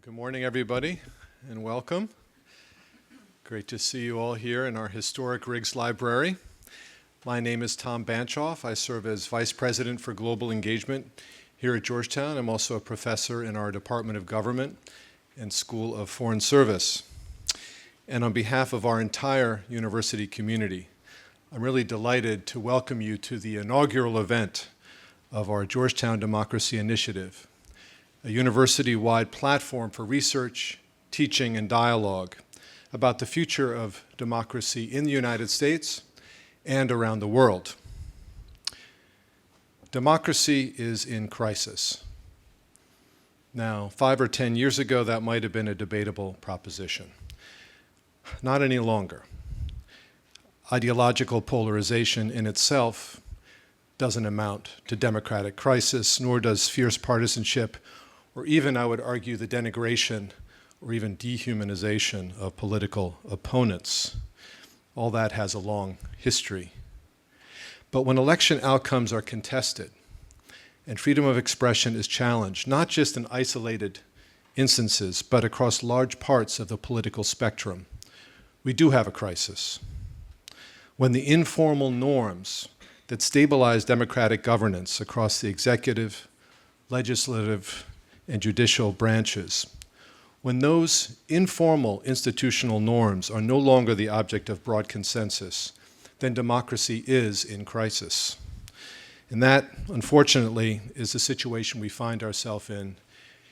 Good morning, everybody, and welcome. Great to see you all here in our historic Riggs Library. My name is Tom Banchoff. I serve as Vice President for Global Engagement here at Georgetown. I'm also a professor in our Department of Government and School of Foreign Service. And on behalf of our entire university community, I'm really delighted to welcome you to the inaugural event of our Georgetown Democracy Initiative, a university-wide platform for research, teaching, and dialogue about the future of democracy in the United States and around the world. Democracy is in crisis. Now, 5 or 10 years ago, that might have been a debatable proposition. Not any longer. Ideological polarization in itself doesn't amount to democratic crisis, nor does fierce partisanship, or even, I would argue, the denigration or even dehumanization of political opponents. All that has a long history. But when election outcomes are contested and freedom of expression is challenged, not just in isolated instances, but across large parts of the political spectrum, we do have a crisis. When the informal norms that stabilize democratic governance across the executive, legislative, and judicial branches, when those informal institutional norms are no longer the object of broad consensus, then democracy is in crisis. And that, unfortunately, is the situation we find ourselves in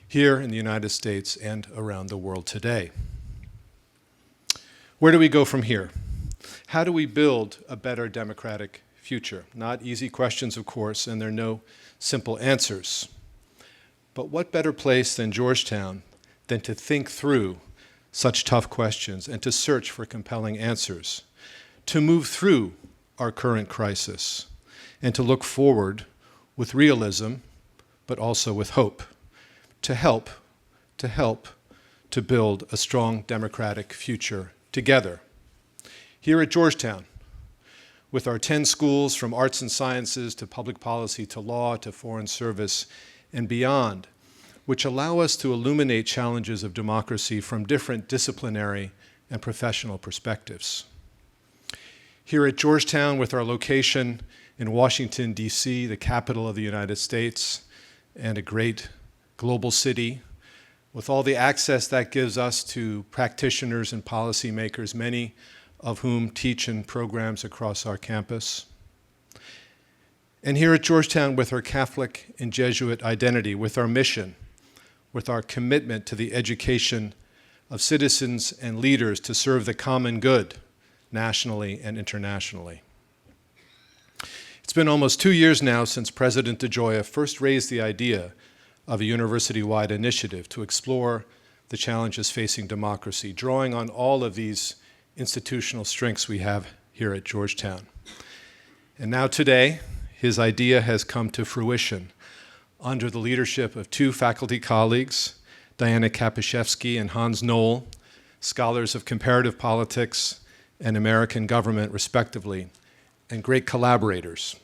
here in the United States and around the world today. Where do we go from here? How do we build a better democratic future? Not easy questions, of course, and there are no simple answers. But what better place than Georgetown than to think through such tough questions and to search for compelling answers, to move through our current crisis, and to look forward with realism, but also with hope, to help to build a strong democratic future together. Here at Georgetown, with our 10 schools from arts and sciences to public policy to law to foreign service and beyond, which allow us to illuminate challenges of democracy from different disciplinary and professional perspectives. Here at Georgetown, with our location in Washington, D.C., the capital of the United States, and a great global city, with all the access that gives us to practitioners and policymakers, many of whom teach in programs across our campus. And here at Georgetown, with our Catholic and Jesuit identity, with our mission, with our commitment to the education of citizens and leaders to serve the common good, nationally and internationally. It's been almost 2 years now since President DeGioia first raised the idea of a university-wide initiative to explore the challenges facing democracy, drawing on all of these institutional strengths we have here at Georgetown. And now today, his idea has come to fruition under the leadership of 2 faculty colleagues, Diana Kapishevsky and Hans Knoll, scholars of comparative politics and American government, respectively, and great collaborators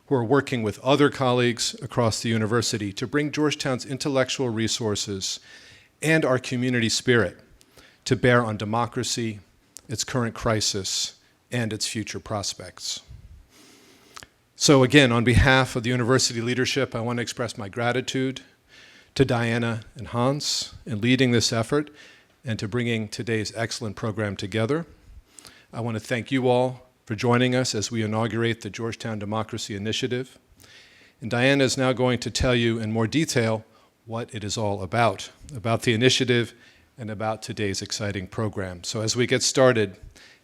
who are working with other colleagues across the university to bring Georgetown's intellectual resources and our community spirit to bear on democracy, its current crisis, and its future prospects. So again, on behalf of the university leadership, I want to express my gratitude to Diana and Hans in leading this effort and to bringing today's excellent program together. I want to thank you all for joining us as we inaugurate the Georgetown Democracy Initiative. And Diana is now going to tell you in more detail what it is all about the initiative and about today's exciting program. So as we get started,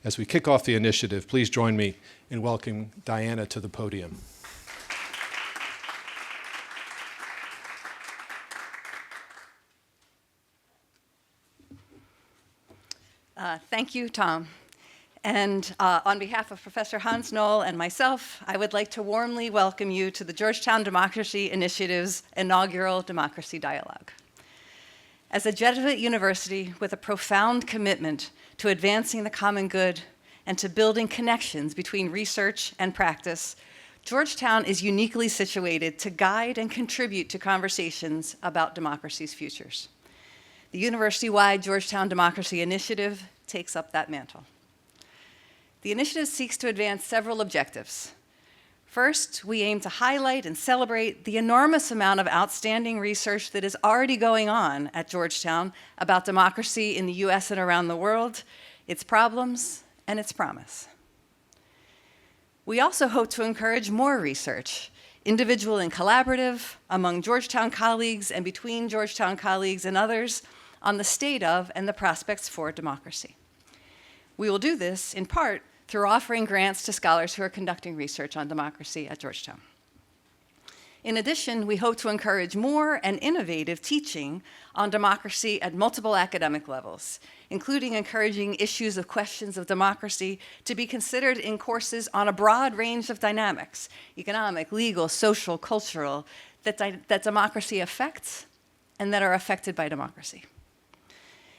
as we kick off the initiative, please join me in welcoming Diana to the podium. Thank you, Tom. And on behalf of Professor Hans Knoll and myself, I would like to warmly welcome you to the Georgetown Democracy Initiative's inaugural Democracy Dialogue. As a Jesuit university with a profound commitment to advancing the common good and to building connections between research and practice, Georgetown is uniquely situated to guide and contribute to conversations about democracy's futures. the university-wide Georgetown Democracy Initiative takes up that mantle. The initiative seeks to advance several objectives. First, we aim to highlight and celebrate the enormous amount of outstanding research that is already going on at Georgetown about democracy in the US and around the world, its problems, and its promise. We also hope to encourage more research, individual and collaborative, among Georgetown colleagues and between Georgetown colleagues and others, on the state of and the prospects for democracy. We will do this, in part, through offering grants to scholars who are conducting research on democracy at Georgetown. In addition, we hope to encourage more and innovative teaching on democracy at multiple academic levels, including encouraging issues of questions of democracy to be considered in courses on a broad range of dynamics, economic, legal, social, cultural, that democracy affects and that are affected by democracy.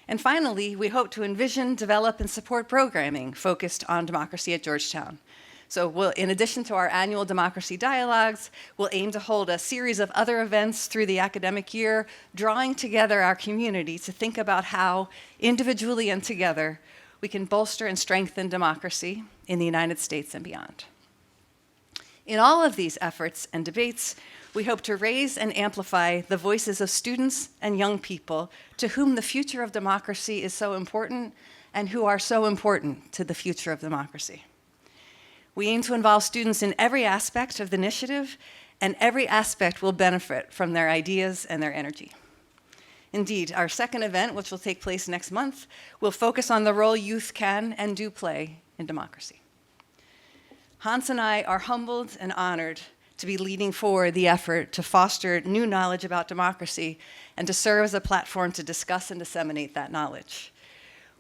And finally, we hope to envision, develop, and support programming focused on democracy at Georgetown. So in addition to our annual democracy dialogues, we'll aim to hold a series of other events through the academic year, drawing together our community to think about how, individually and together, we can bolster and strengthen democracy in the United States and beyond. In all of these efforts and debates, we hope to raise and amplify the voices of students and young people to whom the future of democracy is so important and who are so important to the future of democracy. We aim to involve students in every aspect of the initiative, and every aspect will benefit from their ideas and their energy. Indeed, our second event, which will take place next month, will focus on the role youth can and do play in democracy. Hans and I are humbled and honored to be leading forward the effort to foster new knowledge about democracy and to serve as a platform to discuss and disseminate that knowledge.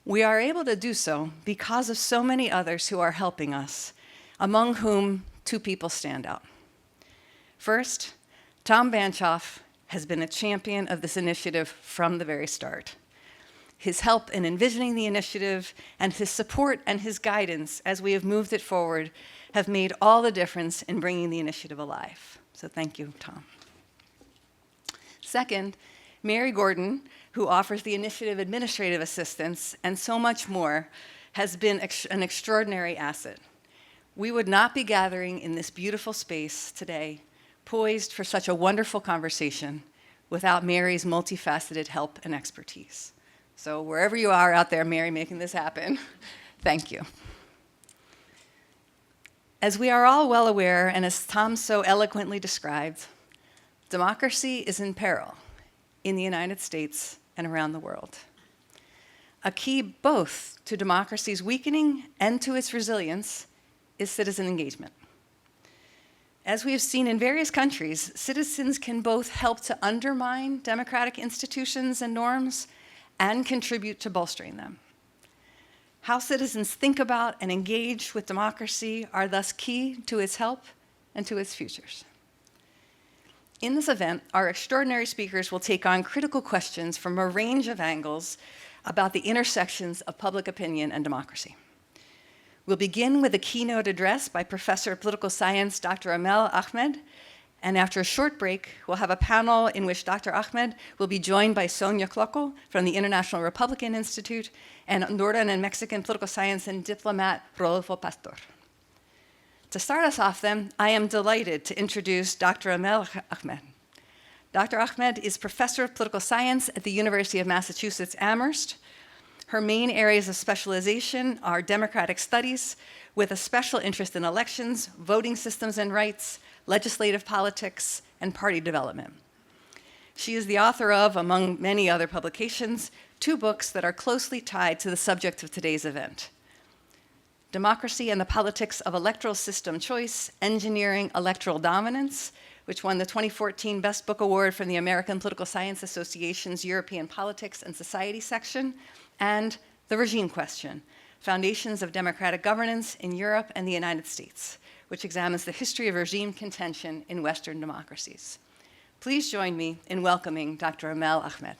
We are able to do so because of so many others who are helping us, among whom two people stand out. First, Tom Banchoff has been a champion of this initiative from the very start. His help in envisioning the initiative and his support and his guidance as we have moved it forward have made all the difference in bringing the initiative alive. So thank you, Tom. Second, Mary Gordon, who offers the initiative administrative assistance and so much more, has been an extraordinary asset. We would not be gathering in this beautiful space today, poised for such a wonderful conversation, without Mary's multifaceted help and expertise. So wherever you are out there, Mary, making this happen, thank you. As we are all well aware, and as Tom so eloquently described, democracy is in peril in the United States and around the world. A key both to democracy's weakening and to its resilience is citizen engagement. As we have seen in various countries, citizens can both help to undermine democratic institutions and norms and contribute to bolstering them. How citizens think about and engage with democracy are thus key to its help and to its futures. In this event, our extraordinary speakers will take on critical questions from a range of angles about the intersections of public opinion and democracy. We'll begin with a keynote address by Professor of Political Science, Dr. Amel Ahmed, and after a short break, we'll have a panel in which Dr. Ahmed will be joined by Sonia Klockel from the International Republican Institute and Honduran and Mexican political science and diplomat Rodolfo Pastor. To start us off then, I am delighted to introduce Dr. Amel Ahmed. Dr. Ahmed is Professor of Political Science at the University of Massachusetts Amherst. Her main areas of specialization are democratic studies, with a special interest in elections, voting systems and rights, legislative politics, and party development. She is the author of, among many other publications, 2 books that are closely tied to the subject of today's event: Democracy and the Politics of Electoral System Choice, Engineering Electoral Dominance, which won the 2014 Best Book Award from the American Political Science Association's European Politics and Society section, and The Regime Question, Foundations of Democratic Governance in Europe and the United States, which examines the history of regime contention in Western democracies. Please join me in welcoming Dr. Amel Ahmed.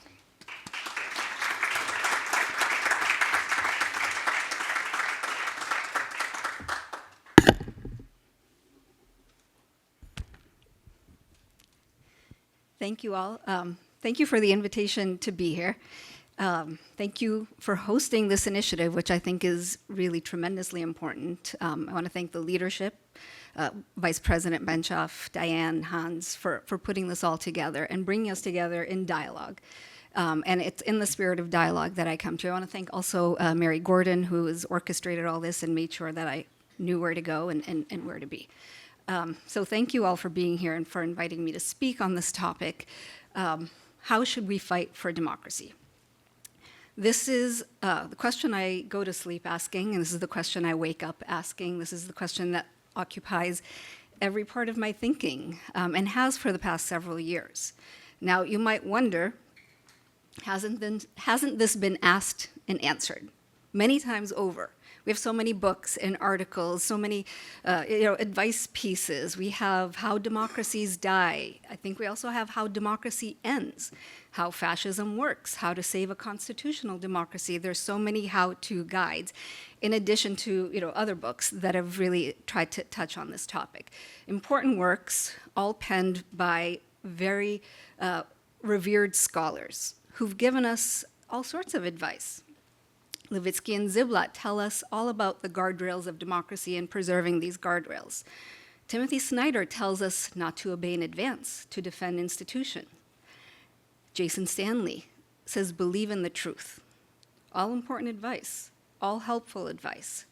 Thank you all. Thank you for the invitation to be here. Thank you for hosting this initiative, which I think is really tremendously important. I want to thank the leadership, Vice President Benshoff, Diane, Hans, for putting this all together and bringing us together in dialogue. And it's in the spirit of dialogue that I come to. I want to thank also Mary Gordon, who has orchestrated all this and made sure that I knew where to go and where to be. So thank you all for being here and for inviting me to speak on this topic. How should we fight for democracy? This is the question I go to sleep asking, and this is the question I wake up asking. This is the question that occupies every part of my thinking, and has for the past several years. Now, you might wonder, hasn't this been asked and answered many times over? We have so many books and articles, so many advice pieces. We have How Democracies Die. I think we also have How Democracy Ends, How Fascism Works, How to Save a Constitutional Democracy. There's so many how-to guides, in addition to other books that have really tried to touch on this topic. Important works, all penned by very revered scholars who've given us all sorts of advice. Levitsky and Ziblatt tell us all about the guardrails of democracy and preserving these guardrails. Timothy Snyder tells us not to obey in advance, to defend institution. Jason Stanley says believe in the truth. All important advice, all helpful advice.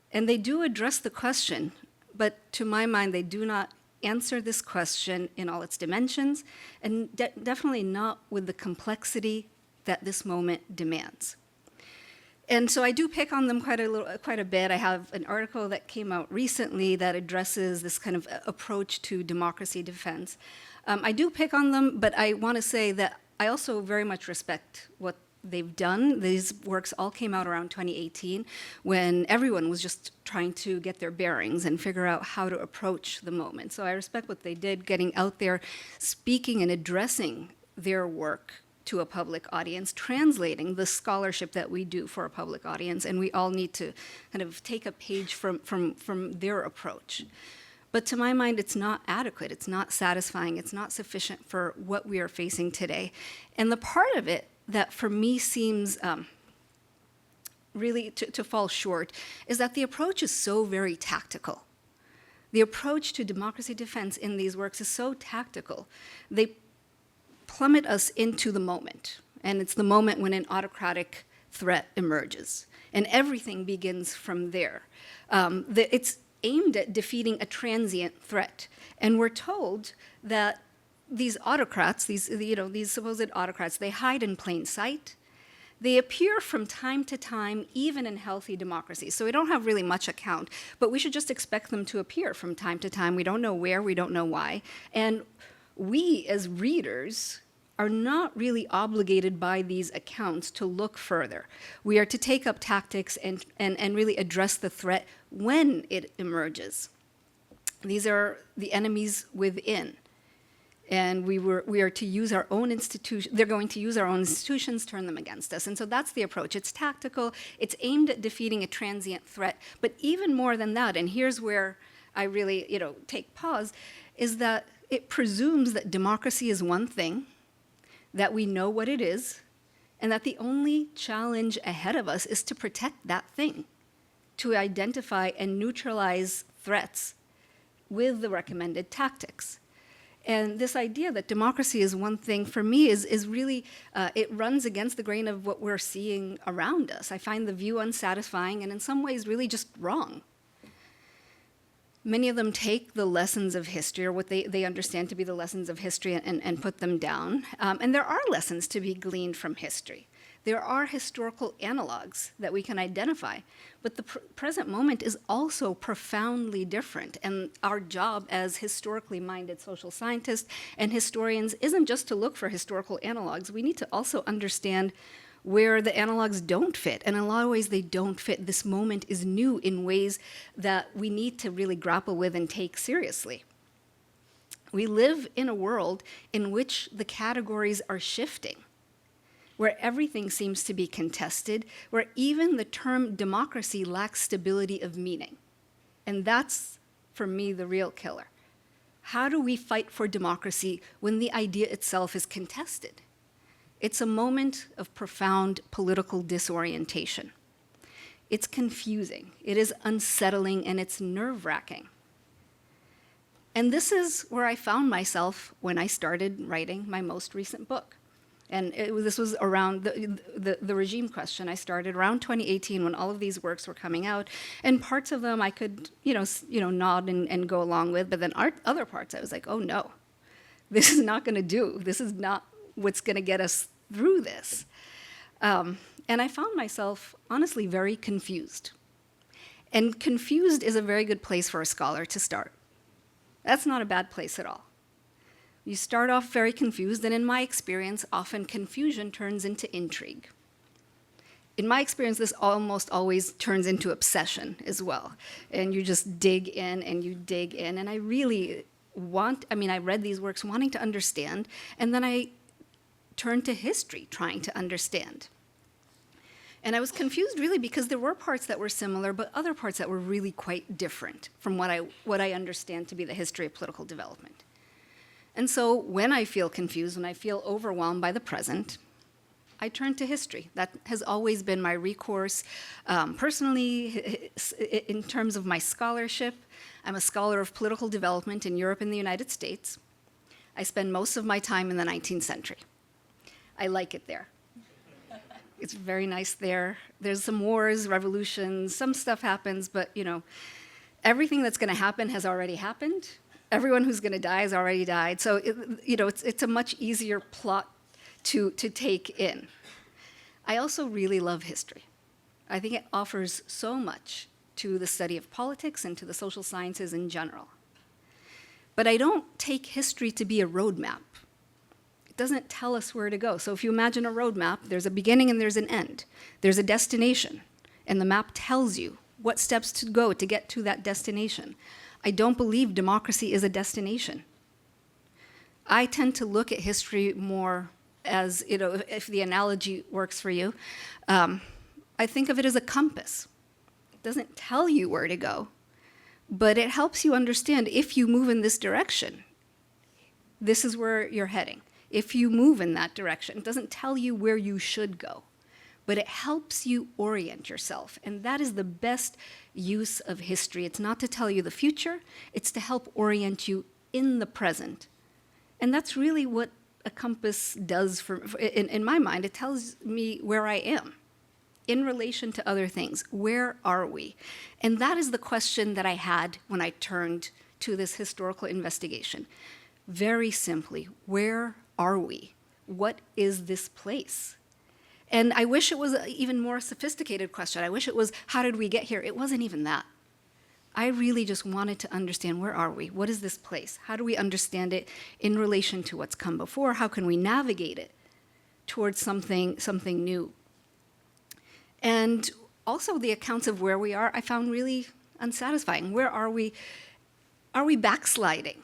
And they do address the question, but to my mind, they do not answer this question in all its dimensions, and definitely not with the complexity that this moment demands. And so I do pick on them quite a bit. I have an article that came out recently that addresses this kind of approach to democracy defense. I do pick on them, but I want to say that I also very much respect what they've done. These works all came out around 2018 when everyone was just trying to get their bearings and figure out how to approach the moment. So I respect what they did, getting out there, speaking and addressing their work to a public audience, translating the scholarship that we do for a public audience, and we all need to kind of take a page from their approach. But to my mind, it's not adequate, it's not satisfying, it's not sufficient for what we are facing today. And the part of it that for me seems really to fall short is that the approach is so very tactical. The approach to democracy defense in these works is so tactical. They plummet us into the moment, and it's the moment when an autocratic threat emerges, and everything begins from there. It's aimed at defeating a transient threat, and we're told that these autocrats, these supposed autocrats, they hide in plain sight. They appear from time to time, even in healthy democracies. So we don't have really much account, but we should just expect them to appear from time to time. We don't know where, we don't know why, and we as readers are not really obligated by these accounts to look further. We are to take up tactics and really address the threat when it emerges. These are the enemies within. And we are to use our own institutions, they're going to use our own institutions, turn them against us. And so that's the approach. It's tactical, it's aimed at defeating a transient threat, but even more than that, and here's where I really take pause, is that it presumes that democracy is one thing, that we know what it is, and that the only challenge ahead of us is to protect that thing, to identify and neutralize threats with the recommended tactics. And this idea that democracy is one thing, for me, is really, it runs against the grain of what we're seeing around us. I find the view unsatisfying and in some ways really just wrong. Many of them take the lessons of history, or what they understand to be the lessons of history, and put them down. And there are lessons to be gleaned from history. There are historical analogs that we can identify, but the present moment is also profoundly different. And our job as historically minded social scientists and historians isn't just to look for historical analogs. We need to also understand where the analogs don't fit. And in a lot of ways, they don't fit. This moment is new in ways that we need to really grapple with and take seriously. We live in a world in which the categories are shifting, where everything seems to be contested, where even the term democracy lacks stability of meaning. And that's, for me, the real killer. How do we fight for democracy when the idea itself is contested? It's a moment of profound political disorientation. It's confusing, it is unsettling, and it's nerve-wracking. And this is where I found myself when I started writing my most recent book. And this was around the regime question. I started around 2018 when all of these works were coming out, and parts of them I could, nod and go along with, but then other parts I was like, oh no, this is not going to do. This is not what's going to get us through this. And I found myself, honestly, very confused. And confused is a very good place for a scholar to start. That's not a bad place at all. You start off very confused, and in my experience, often confusion turns into intrigue. In my experience, this almost always turns into obsession as well. And you just dig in and you dig in. And I really I read these works wanting to understand, and then I turned to history trying to understand. And I was confused really because there were parts that were similar, but other parts that were really quite different from what I understand to be the history of political development. And so when I feel confused, when I feel overwhelmed by the present, I turn to history. That has always been my recourse. Personally, in terms of my scholarship, I'm a scholar of political development in Europe and the United States. I spend most of my time in the 19th century. I like it there. It's very nice there. There's some wars, revolutions, some stuff happens, but everything that's going to happen has already happened. Everyone who's going to die has already died. So it's a much easier plot to take in. I also really love history. I think it offers so much to the study of politics and to the social sciences in general. But I don't take history to be a roadmap. It doesn't tell us where to go. So if you imagine a roadmap, there's a beginning and there's an end. There's a destination, and the map tells you what steps to go to get to that destination. I don't believe democracy is a destination. I tend to look at history more as, if the analogy works for you, I think of it as a compass. It doesn't tell you where to go, but it helps you understand if you move in this direction, this is where you're heading. If you move in that direction, it doesn't tell you where you should go, but it helps you orient yourself. And that is the best use of history. It's not to tell you the future, it's to help orient you in the present. And that's really what a compass does in my mind. It tells me where I am in relation to other things. Where are we? And that is the question that I had when I turned to this historical investigation. Very simply, where are we? What is this place? And I wish it was an even more sophisticated question. I wish it was, how did we get here? It wasn't even that. I really just wanted to understand, where are we? What is this place? How do we understand it in relation to what's come before? How can we navigate it towards something new? And also the accounts of where we are, I found really unsatisfying. Where are we? Are we backsliding?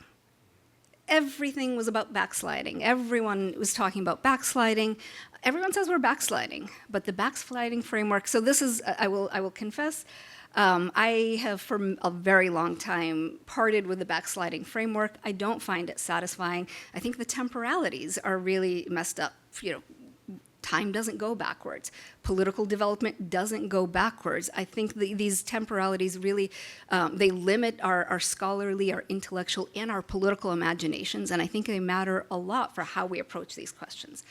Everything was about backsliding. Everyone was talking about backsliding. Everyone says we're backsliding, but the backsliding framework, so this is, I will confess, I have for a very long time parted with the backsliding framework. I don't find it satisfying. I think the temporalities are really messed up. Time doesn't go backwards. Political development doesn't go backwards. I think these temporalities really, they limit our scholarly, our intellectual, and our political imaginations, and I think they matter a lot for how we approach these questions.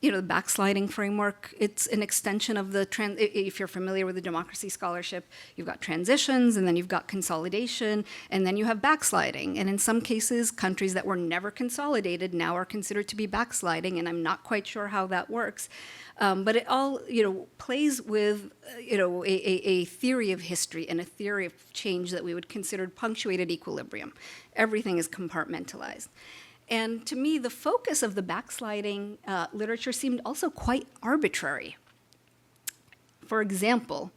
The backsliding framework, it's an extension of if you're familiar with the democracy scholarship, you've got transitions, and then you've got consolidation, and then you have backsliding. And in some cases, countries that were never consolidated now are considered to be backsliding, and I'm not quite sure how that works. But it all, plays with, a theory of history and a theory of change that we would consider punctuated equilibrium. Everything is compartmentalized. And to me, the focus of the backsliding literature seemed also quite arbitrary. For example,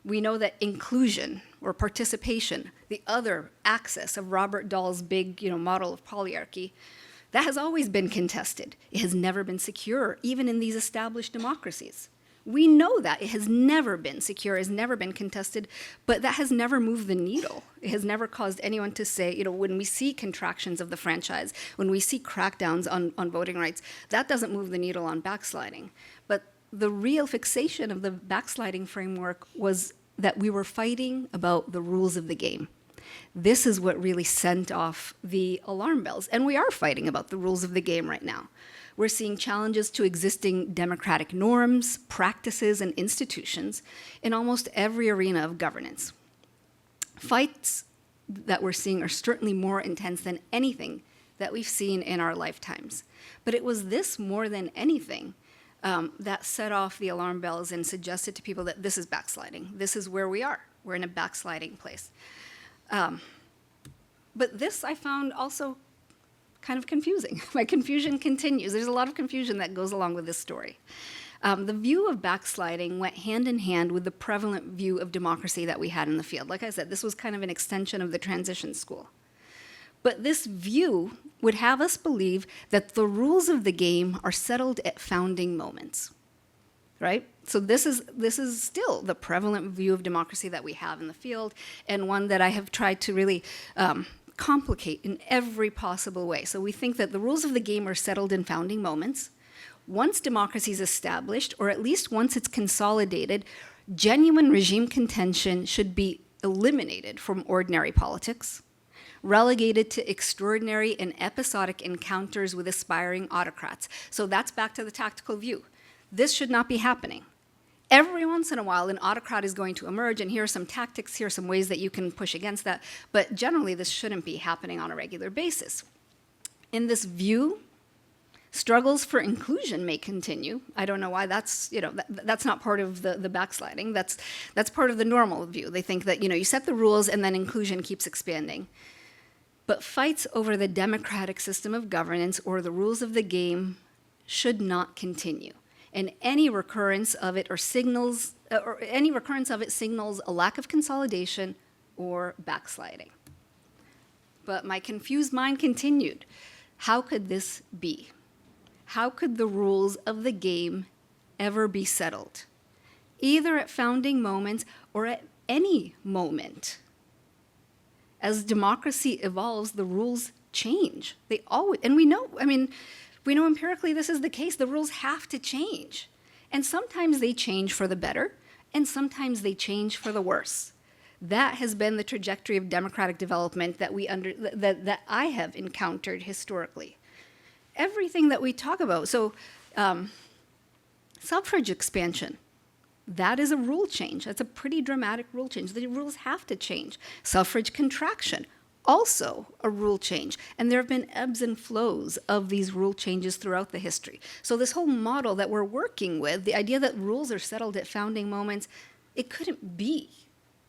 we know that inclusion or participation, the other axis of Robert Dahl's big model of polyarchy, that has always been contested. It has never been secure, even in these established democracies. We know that. It has never been secure, has never been contested, but that has never moved the needle. It has never caused anyone to say, you know, when we see contractions of the franchise, when we see crackdowns on voting rights, that doesn't move the needle on backsliding. But the real fixation of the backsliding framework was that we were fighting about the rules of the game. This is what really sent off the alarm bells. And we are fighting about the rules of the game right now. We're seeing challenges to existing democratic norms, practices, and institutions in almost every arena of governance. Fights that we're seeing are certainly more intense than anything that we've seen in our lifetimes. But it was this more than anything that set off the alarm bells and suggested to people that this is backsliding. This is where we are. We're in a backsliding place. But this I found also kind of confusing. My confusion continues. There's a lot of confusion that goes along with this story. The view of backsliding went hand in hand with the prevalent view of democracy that we had in the field. Like I said, this was kind of an extension of the transition school. But this view would have us believe that the rules of the game are settled at founding moments, right? So this is still the prevalent view of democracy that we have in the field, and one that I have tried to really complicate in every possible way. So we think that the rules of the game are settled in founding moments. Once democracy is established, or at least once it's consolidated, genuine regime contention should be eliminated from ordinary politics, relegated to extraordinary and episodic encounters with aspiring autocrats. So that's back to the tactical view. This should not be happening. Every once in a while, an autocrat is going to emerge, and here are some tactics, here are some ways that you can push against that, but generally this shouldn't be happening on a regular basis. In this view, struggles for inclusion may continue. I don't know why that's, you know, that's not part of the backsliding. That's part of the normal view. They think that, you know, you set the rules and then inclusion keeps expanding. But fights over the democratic system of governance or the rules of the game should not continue. And any recurrence of it signals a lack of consolidation or backsliding. But my confused mind continued. How could this be? How could the rules of the game ever be settled? Either at founding moments or at any moment. As democracy evolves, the rules change. They always, and we know empirically this is the case. The rules have to change. And sometimes they change for the better, and sometimes they change for the worse. That has been the trajectory of democratic development that I have encountered historically. Everything that we talk about, so suffrage expansion, that is a rule change. That's a pretty dramatic rule change. The rules have to change. Suffrage contraction, also a rule change. And there have been ebbs and flows of these rule changes throughout the history. So this whole model that we're working with, the idea that rules are settled at founding moments, it couldn't be.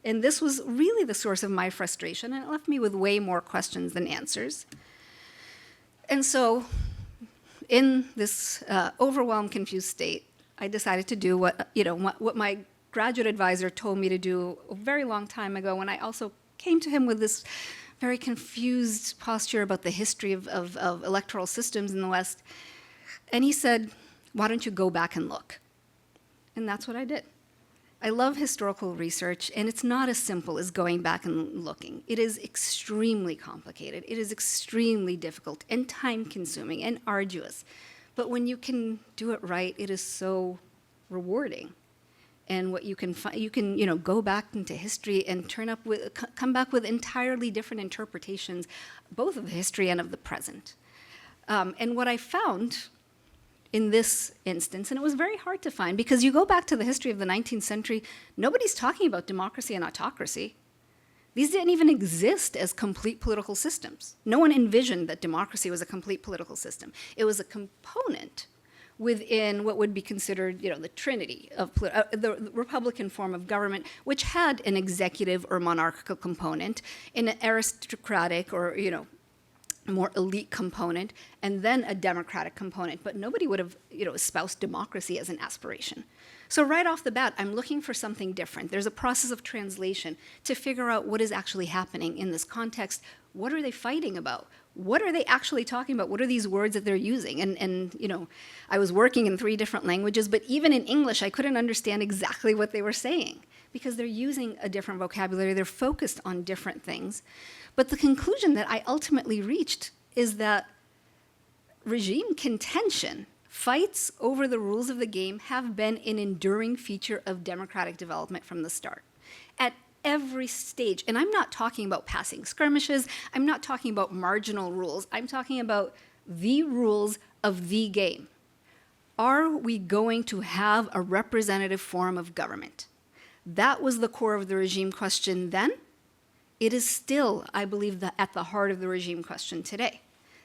And this was really the source of my frustration, and it left me with way more questions than answers. And so in this overwhelmed, confused state, I decided to do what my graduate advisor told me to do a very long time ago, when I also came to him with this very confused posture about the history of electoral systems in the West. And he said, why don't you go back and look? And that's what I did. I love historical research, and it's not as simple as going back and looking. It is extremely complicated. It is extremely difficult and time-consuming and arduous. But when you can do it right, it is so rewarding. And what you can find, you can go back into history and come back with entirely different interpretations, both of history and of the present. And what I found in this instance, and it was very hard to find, because you go back to the history of the 19th century, nobody's talking about democracy and autocracy. These didn't even exist as complete political systems. No one envisioned that democracy was a complete political system. It was a component within what would be considered, the trinity of the Republican form of government, which had an executive or monarchical component, an aristocratic or, more elite component, and then a democratic component. But nobody would have, espoused democracy as an aspiration. So right off the bat, I'm looking for something different. There's a process of translation to figure out what is actually happening in this context. What are they fighting about? what are they actually talking about? What are these words that they're using? And you know, I was working in 3 different languages, but even in English, I couldn't understand exactly what they were saying because they're using a different vocabulary. They're focused on different things. But the conclusion that I ultimately reached is that regime contention, fights over the rules of the game, have been an enduring feature of democratic development from the start. At every stage, and I'm not talking about passing skirmishes, I'm not talking about marginal rules, I'm talking about the rules of the game. Are we going to have a representative form of government? That was the core of the regime question then. It is still, I believe, at the heart of the regime question today.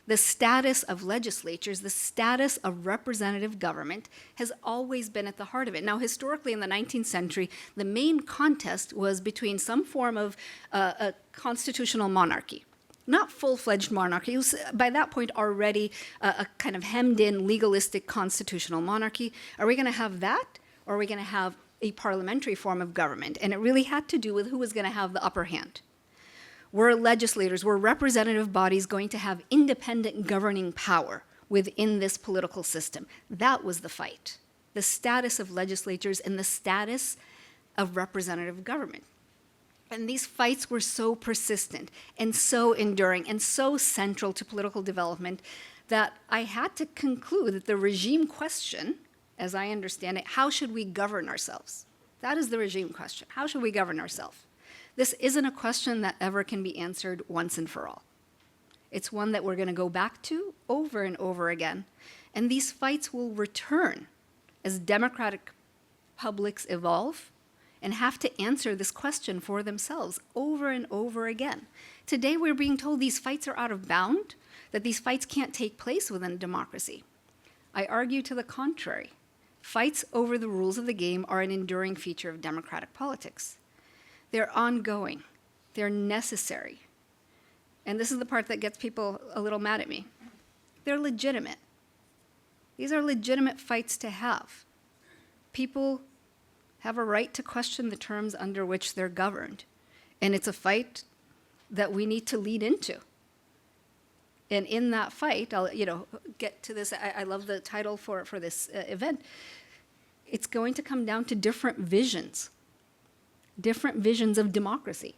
The status of legislatures, the status of representative government has always been at the heart of it. Now, historically in the 19th century, the main contest was between some form of a constitutional monarchy. Not full-fledged monarchy. It was, by that point, already a kind of hemmed-in, legalistic constitutional monarchy. Are we going to have that, or are we going to have a parliamentary form of government? And it really had to do with who was going to have the upper hand. Were legislators, were representative bodies going to have independent governing power within this political system? That was the fight. The status of legislatures and the status of representative government. And these fights were so persistent and so enduring and so central to political development that I had to conclude that the regime question, as I understand it, how should we govern ourselves? That is the regime question. How should we govern ourselves? This isn't a question that ever can be answered once and for all. It's one that we're going to go back to over and over again. And these fights will return as democratic publics evolve and have to answer this question for themselves over and over again. Today we're being told these fights are out of bound, that these fights can't take place within a democracy. I argue to the contrary. Fights over the rules of the game are an enduring feature of democratic politics. They're ongoing. They're necessary. And this is the part that gets people a little mad at me. They're legitimate. These are legitimate fights to have. People have a right to question the terms under which they're governed. And it's a fight that we need to lead into. And in that fight, I'll get to this. I love the title for this event. It's going to come down to different visions of democracy,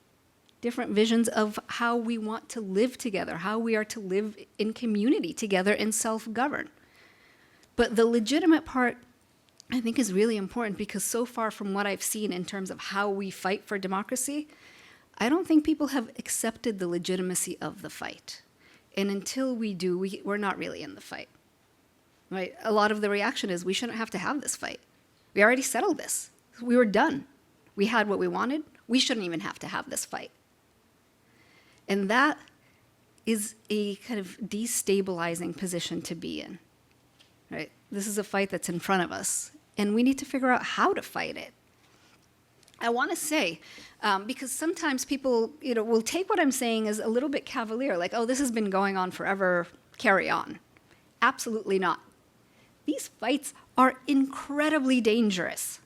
different visions of how we want to live together, how we are to live in community together and self-govern. But the legitimate part, I think, is really important because so far from what I've seen in terms of how we fight for democracy, I don't think people have accepted the legitimacy of the fight. And until we do, we're not really in the fight. Right? A lot of the reaction is we shouldn't have to have this fight. We already settled this. We were done. We had what we wanted. We shouldn't even have to have this fight. And that is a kind of destabilizing position to be in. Right? This is a fight that's in front of us, and we need to figure out how to fight it. I want to say, because sometimes people will take what I'm saying as a little bit cavalier, like, oh, this has been going on forever, carry on. Absolutely not. These fights are incredibly dangerous.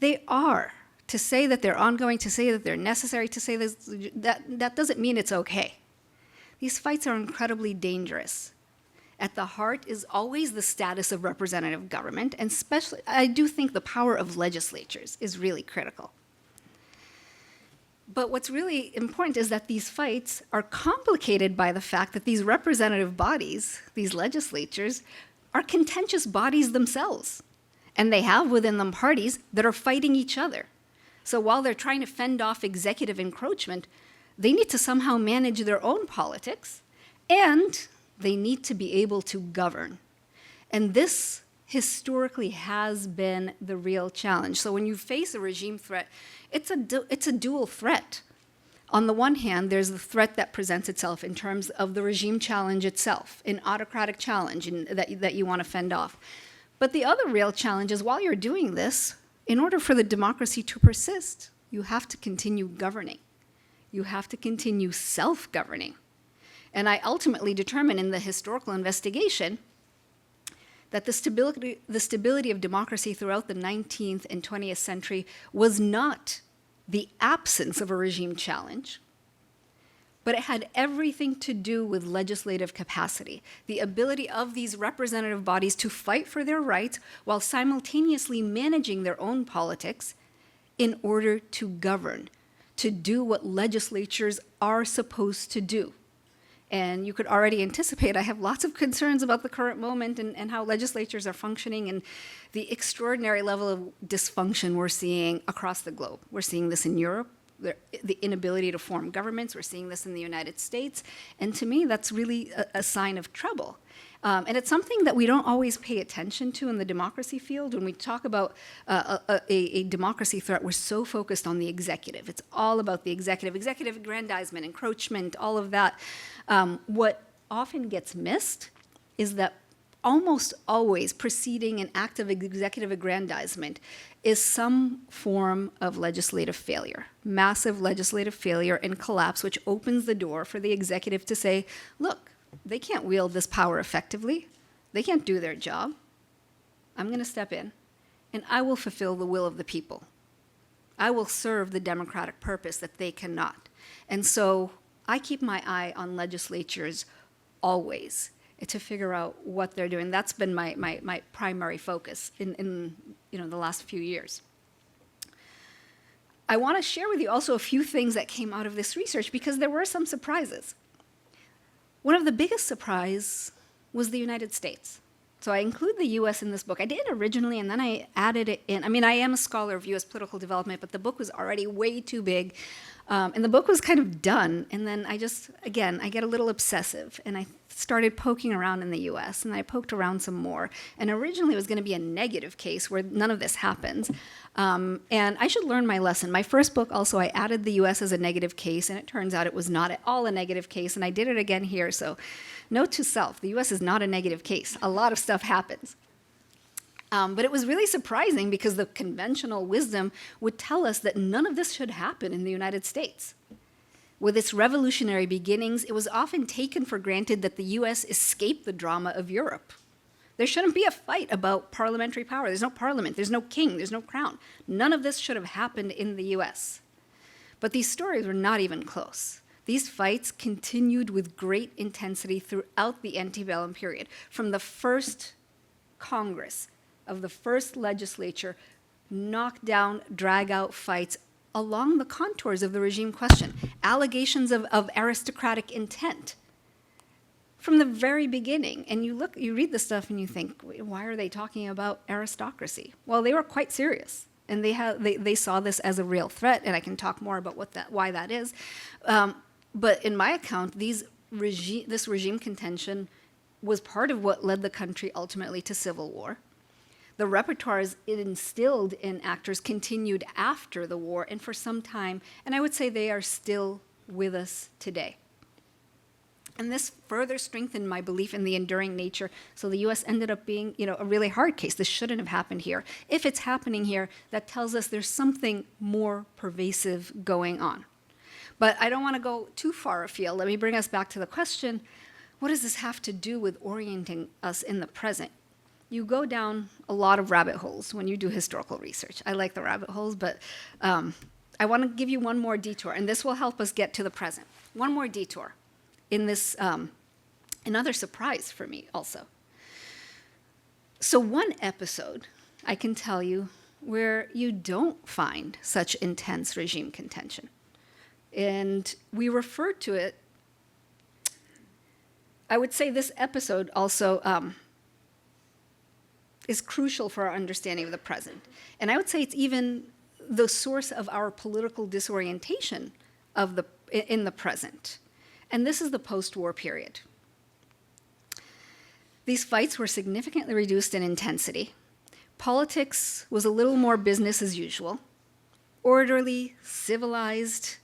They are. To say that they're ongoing, to say that they're necessary, to say this, that doesn't mean it's okay. These fights are incredibly dangerous. At the heart is always the status of representative government, and especially, I do think the power of legislatures is really critical. But what's really important is that these fights are complicated by the fact that these representative bodies, these legislatures, are contentious bodies themselves. And they have within them parties that are fighting each other. So while they're trying to fend off executive encroachment, they need to somehow manage their own politics, and they need to be able to govern. And this historically has been the real challenge. So when you face a regime threat, it's a dual threat. On the one hand, there's the threat that presents itself in terms of the regime challenge itself, an autocratic challenge that you want to fend off. But the other real challenge is while you're doing this, in order for the democracy to persist, you have to continue governing. You have to continue self-governing. And I ultimately determined in the historical investigation that the stability of democracy throughout the 19th and 20th century was not the absence of a regime challenge, but it had everything to do with legislative capacity, the ability of these representative bodies to fight for their rights while simultaneously managing their own politics in order to govern, to do what legislatures are supposed to do. And you could already anticipate, I have lots of concerns about the current moment and how legislatures are functioning and the extraordinary level of dysfunction we're seeing across the globe. We're seeing this in Europe, the inability to form governments. We're seeing this in the United States. And to me, that's really a sign of trouble. And it's something that we don't always pay attention to in the democracy field. When we talk about a democracy threat, we're so focused on the executive. It's all about the executive aggrandizement, encroachment, all of that. What often gets missed is that almost always preceding an act of executive aggrandizement is some form of legislative failure, massive legislative failure and collapse, which opens the door for the executive to say, look, they can't wield this power effectively. They can't do their job. I'm going to step in, and I will fulfill the will of the people. I will serve the democratic purpose that they cannot. And so I keep my eye on legislatures always to figure out what they're doing. That's been my primary focus in the last few years. I want to share with you also a few things that came out of this research because there were some surprises. One of the biggest surprises was the United States. So I include the US in this book. I did originally, and then I added it in. I mean, I am a scholar of US political development, but the book was already way too big. And the book was kind of done. And then I get a little obsessive. And I started poking around in the US, and I poked around some more. And originally it was going to be a negative case where none of this happens. And I should learn my lesson. My first book also, I added the US as a negative case, and it turns out it was not at all a negative case. And I did it again here. So note to self, the US is not a negative case. A lot of stuff happens. But it was really surprising because the conventional wisdom would tell us that none of this should happen in the United States. With its revolutionary beginnings, it was often taken for granted that the US escaped the drama of Europe. There shouldn't be a fight about parliamentary power. There's no parliament, there's no king, there's no crown. None of this should have happened in the US. But these stories were not even close. These fights continued with great intensity throughout the antebellum period, from the first Congress of the first legislature, knockdown, drag-out fights along the contours of the regime question, allegations of aristocratic intent from the very beginning. And you read the stuff and you think, why are they talking about aristocracy? Well, they were quite serious. And they saw this as a real threat, and I can talk more about why that is. But in my account, this regime contention was part of what led the country ultimately to civil war. The repertoires it instilled in actors continued after the war and for some time, and I would say they are still with us today. And this further strengthened my belief in the enduring nature, so the US ended up being, a really hard case. This shouldn't have happened here. If it's happening here, that tells us there's something more pervasive going on. But I don't want to go too far afield. Let me bring us back to the question, what does this have to do with orienting us in the present? You go down a lot of rabbit holes when you do historical research. I like the rabbit holes, but I want to give you one more detour, and this will help us get to the present. One more detour in this, another surprise for me also. So one episode, I can tell you, where you don't find such intense regime contention. And we refer to it, I would say this episode also is crucial for our understanding of the present. And I would say it's even the source of our political disorientation in the present. And this is the post-war period. These fights were significantly reduced in intensity. Politics was a little more business as usual, orderly, civilized.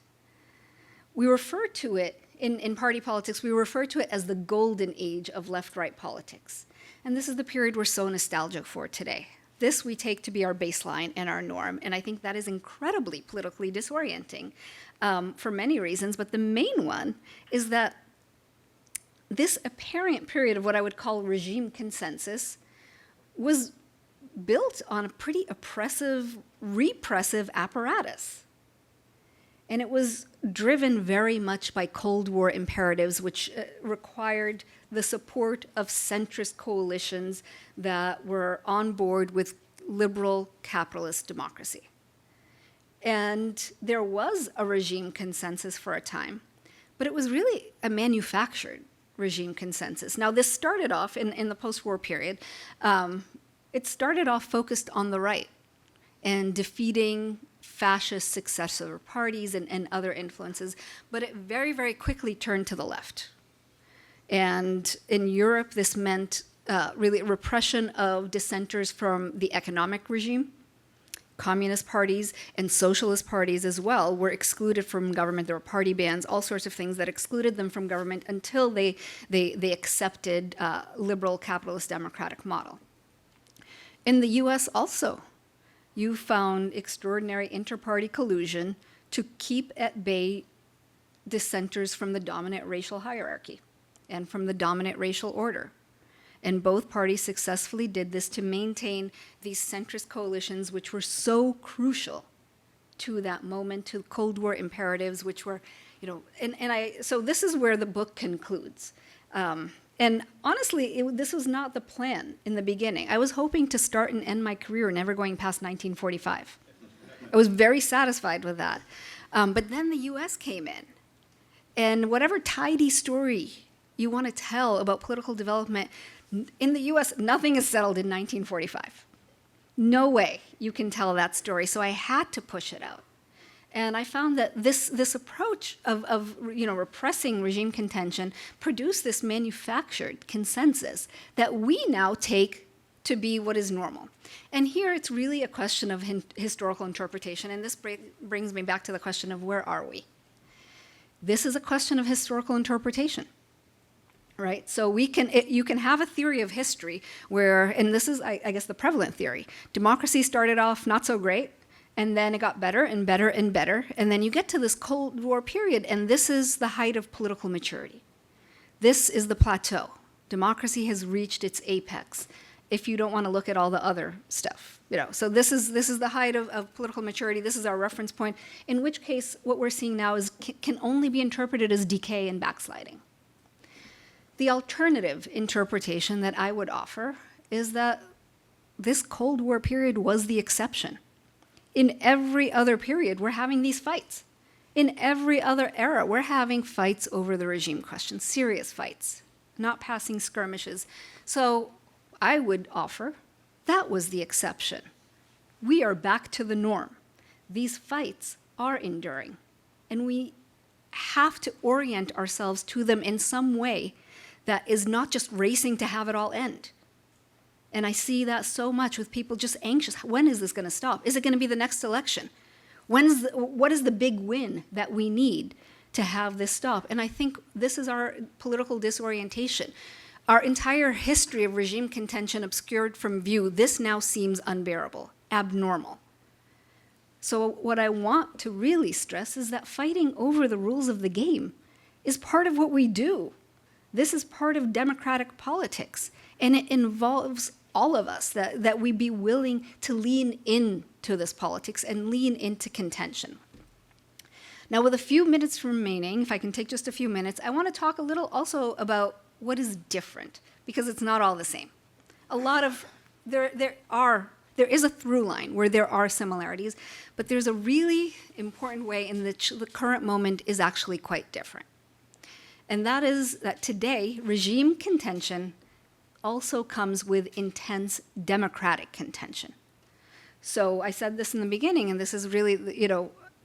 We refer to it, in party politics, we refer to it as the golden age of left-right politics. And this is the period we're so nostalgic for today. This we take to be our baseline and our norm, and I think that is incredibly politically disorienting for many reasons, but the main one is that this apparent period of what I would call regime consensus was built on a pretty oppressive, repressive apparatus. And it was driven very much by Cold War imperatives, which required the support of centrist coalitions that were on board with liberal capitalist democracy. And there was a regime consensus for a time, but it was really a manufactured regime consensus. Now, this started off in the post-war period. It started off focused on the right and defeating fascist successor parties and other influences, but it very, very quickly turned to the left. And in Europe, this meant really repression of dissenters from the economic regime. Communist parties and socialist parties as well were excluded from government. There were party bans, all sorts of things that excluded them from government until they accepted liberal capitalist democratic model. In the US also, you found extraordinary inter-party collusion to keep at bay dissenters from the dominant racial hierarchy and from the dominant racial order. And both parties successfully did this to maintain these centrist coalitions, which were so crucial to that moment, to Cold War imperatives, which were, so this is where the book concludes. And honestly, this was not the plan in the beginning. I was hoping to start and end my career never going past 1945. I was very satisfied with that. But then the US came in. And whatever tidy story you want to tell about political development, in the US, nothing is settled in 1945. No way you can tell that story. So I had to push it out. And I found that this approach of repressing regime contention produced this manufactured consensus that we now take to be what is normal. And here it's really a question of historical interpretation, and this brings me back to the question of where are we? This is a question of historical interpretation, right? So you can have a theory of history where, and this is, I guess, the prevalent theory, democracy started off not so great, and then it got better and better and better. And then you get to this Cold War period, and this is the height of political maturity. This is the plateau. Democracy has reached its apex, if you don't want to look at all the other stuff. So this is the height of political maturity. This is our reference point, in which case what we're seeing now can only be interpreted as decay and backsliding. The alternative interpretation that I would offer is that this Cold War period was the exception. In every other period, we're having these fights. In every other era, we're having fights over the regime question, serious fights, not passing skirmishes. So I would offer that was the exception. We are back to the norm. These fights are enduring, and we have to orient ourselves to them in some way that is not just racing to have it all end. And I see that so much with people just anxious. When is this going to stop? Is it going to be the next election? What is the big win that we need to have this stop? And I think this is our political disorientation. Our entire history of regime contention obscured from view, this now seems unbearable, abnormal. So what I want to really stress is that fighting over the rules of the game is part of what we do. This is part of democratic politics, and it involves all of us, that we be willing to lean into this politics and lean into contention. Now, with a few minutes remaining, if I can take just a few minutes, I want to talk a little also about what is different, because it's not all the same. There is a through line where there are similarities, but there's a really important way in which the current moment is actually quite different. And that is that today, regime contention also comes with intense democratic contention. So I said this in the beginning, and this is really,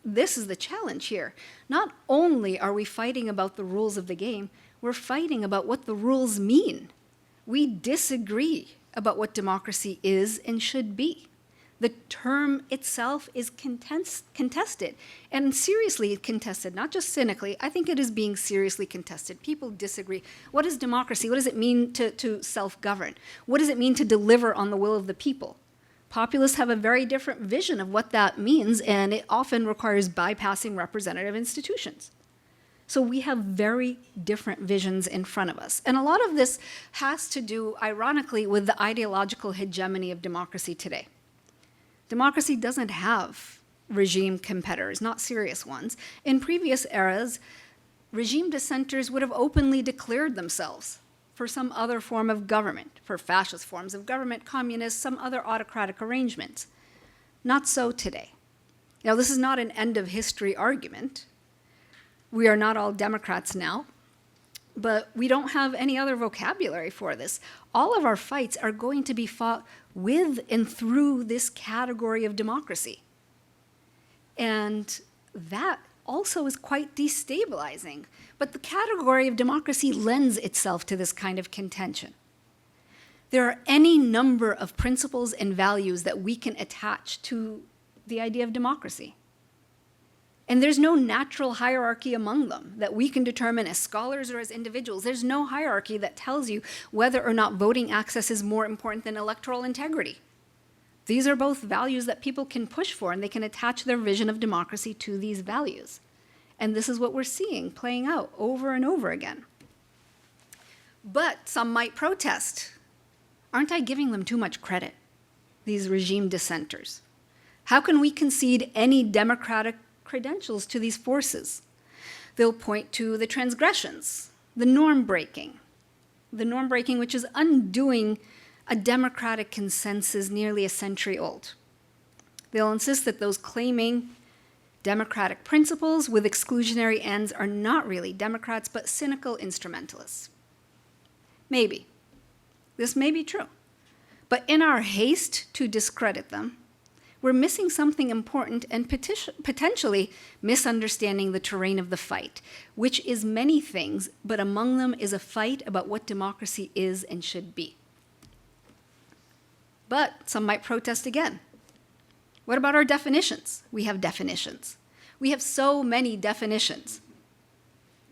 this is the challenge here. Not only are we fighting about the rules of the game, we're fighting about what the rules mean. We disagree about what democracy is and should be. The term itself is contested, and seriously contested, not just cynically. I think it is being seriously contested. People disagree. What is democracy? What does it mean to self-govern? What does it mean to deliver on the will of the people? Populists have a very different vision of what that means, and it often requires bypassing representative institutions. So we have very different visions in front of us. And a lot of this has to do, ironically, with the ideological hegemony of democracy today. Democracy doesn't have regime competitors, not serious ones. In previous eras, regime dissenters would have openly declared themselves for some other form of government, for fascist forms of government, communist, some other autocratic arrangements. Not so today. Now, this is not an end of history argument. We are not all Democrats now, but we don't have any other vocabulary for this. All of our fights are going to be fought with and through this category of democracy. And that also is quite destabilizing. But the category of democracy lends itself to this kind of contention. There are any number of principles and values that we can attach to the idea of democracy. And there's no natural hierarchy among them that we can determine as scholars or as individuals. There's no hierarchy that tells you whether or not voting access is more important than electoral integrity. These are both values that people can push for, and they can attach their vision of democracy to these values. And this is what we're seeing playing out over and over again. But some might protest. Aren't I giving them too much credit, these regime dissenters? How can we concede any democratic credentials to these forces? They'll point to the transgressions, the norm breaking which is undoing a democratic consensus nearly a century old. They'll insist that those claiming democratic principles with exclusionary ends are not really Democrats, but cynical instrumentalists. Maybe. This may be true. But in our haste to discredit them, we're missing something important and potentially misunderstanding the terrain of the fight, which is many things, but among them is a fight about what democracy is and should be. But some might protest again. What about our definitions? We have definitions. We have so many definitions.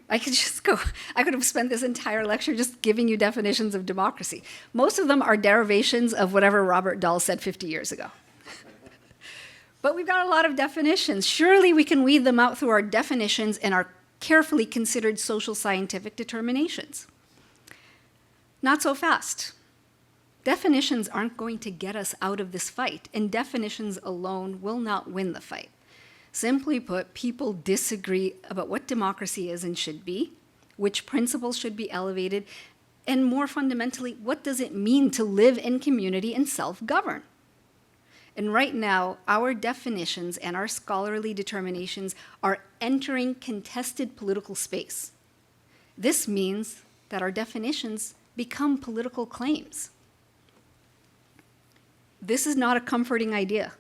I could have spent this entire lecture just giving you definitions of democracy. Most of them are derivations of whatever Robert Dahl said 50 years ago. But we've got a lot of definitions. Surely we can weed them out through our definitions and our carefully considered social scientific determinations. Not so fast. Definitions aren't going to get us out of this fight, and definitions alone will not win the fight. Simply put, people disagree about what democracy is and should be, which principles should be elevated, and more fundamentally, what does it mean to live in community and self-govern? And right now, our definitions and our scholarly determinations are entering contested political space. This means that our definitions become political claims. This is not a comforting idea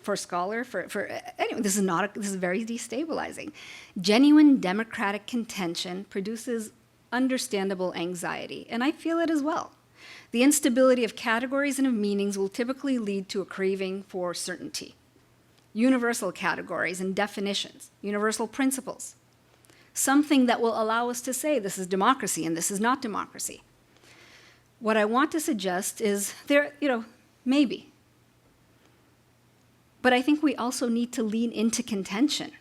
for a scholar, for anyone. This is very destabilizing. Genuine democratic contention produces understandable anxiety, and I feel it as well. The instability of categories and of meanings will typically lead to a craving for certainty. Universal categories and definitions, universal principles, something that will allow us to say this is democracy and this is not democracy. What I want to suggest is maybe. But I think we also need to lean into contention.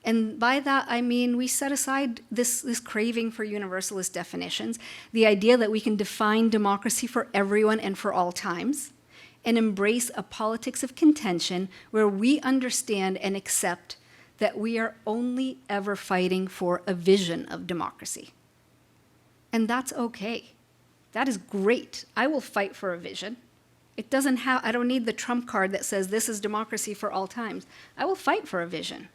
And by that, I mean we set aside this craving for universalist definitions, the idea that we can define democracy for everyone and for all times, and embrace a politics of contention where we understand and accept that we are only ever fighting for a vision of democracy. And that's okay. That is great. I will fight for a vision. I don't need the trump card that says this is democracy for all times. I will fight for a vision.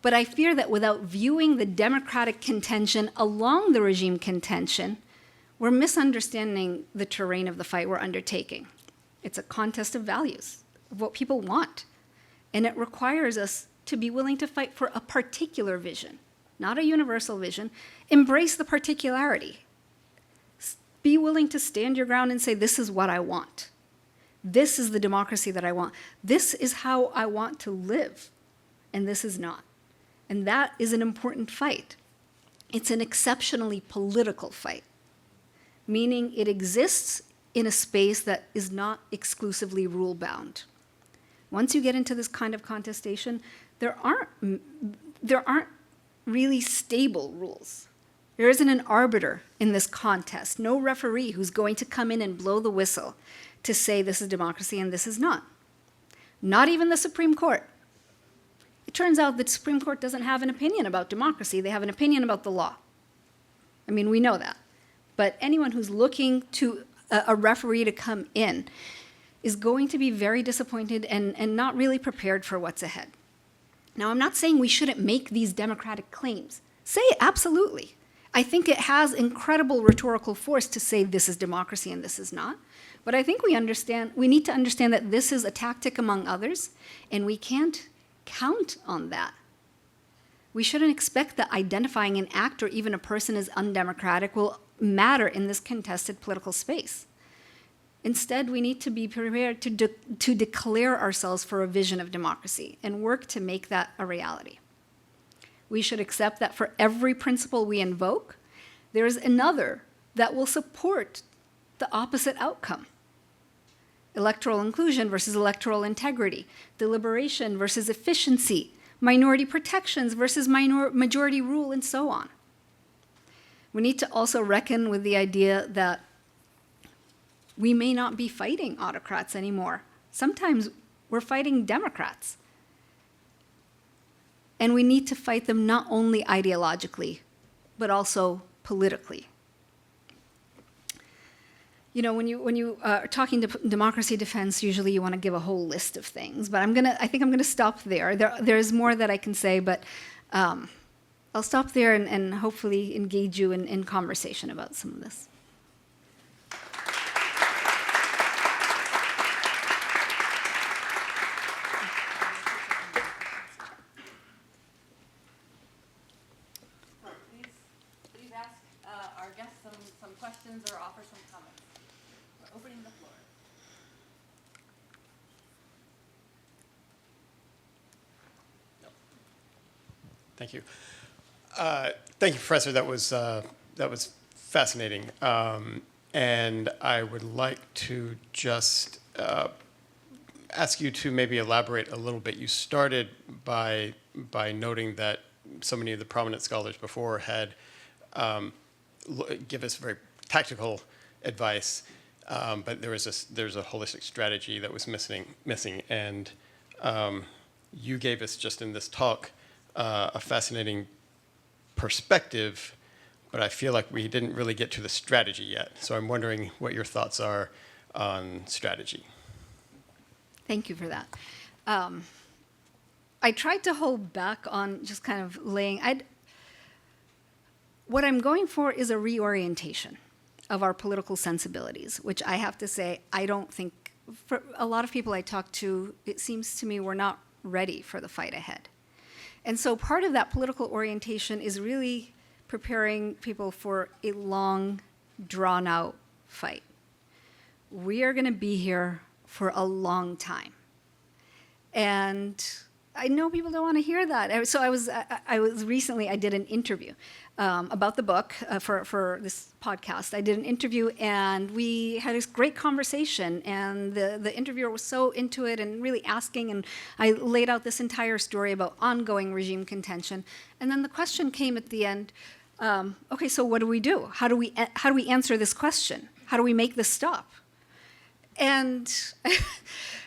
But I fear that without viewing the democratic contention along the regime contention, we're misunderstanding the terrain of the fight we're undertaking. It's a contest of values, of what people want. And it requires us to be willing to fight for a particular vision, not a universal vision. Embrace the particularity. Be willing to stand your ground and say, this is what I want. This is the democracy that I want. This is how I want to live. And this is not. And that is an important fight. It's an exceptionally political fight, meaning it exists in a space that is not exclusively rule-bound. Once you get into this kind of contestation, there aren't really stable rules. There isn't an arbiter in this contest, no referee who's going to come in and blow the whistle to say this is democracy and this is not. not even the Supreme Court. It turns out the Supreme Court doesn't have an opinion about democracy, they have an opinion about the law. I mean, we know that. But anyone who's looking to a referee to come in is going to be very disappointed and not really prepared for what's ahead. Now, I'm not saying we shouldn't make these democratic claims. Say it, absolutely. I think it has incredible rhetorical force to say this is democracy and this is not. But I think we need to understand that this is a tactic among others, and we can't count on that. We shouldn't expect that identifying an act or even a person as undemocratic will matter in this contested political space. Instead, we need to be prepared to declare ourselves for a vision of democracy and work to make that a reality. We should accept that for every principle we invoke, there's another that will support the opposite outcome. Electoral inclusion versus electoral integrity, deliberation versus efficiency, minority protections versus majority rule, and so on. We need to also reckon with the idea that we may not be fighting autocrats anymore. Sometimes we're fighting democrats. And we need to fight them not only ideologically, but also politically. You know, when you are talking to democracy defense, usually you want to give a whole list of things. But I think I'm gonna stop there. There's more that I can say, but I'll stop there and hopefully engage you in conversation about some of this. Please ask our guests some questions or offer some comments. We're opening the floor. Thank you. Thank you, Professor. That was fascinating. And I would like to just ask you to maybe elaborate a little bit. You started by noting that so many of the prominent scholars before had give us very tactical advice, but there's a holistic strategy that was missing, and you gave us just in this talk a fascinating perspective, but I feel like we didn't really get to the strategy yet. So I'm wondering what your thoughts are on strategy. Thank you for that. I tried to hold back on just kind of what I'm going for is a reorientation of our political sensibilities, which I have to say, I don't think, for a lot of people I talk to, it seems to me we're not ready for the fight ahead. And so part of that political orientation is really preparing people for a long, drawn-out fight. We are going to be here for a long time. And I know people don't want to hear that. So I did an interview about the book for this podcast. I did an interview, and we had this great conversation, and the interviewer was so into it and really asking, and I laid out this entire story about ongoing regime contention. And then the question came at the end, okay, so what do we do? How do we answer this question? How do we make this stop? And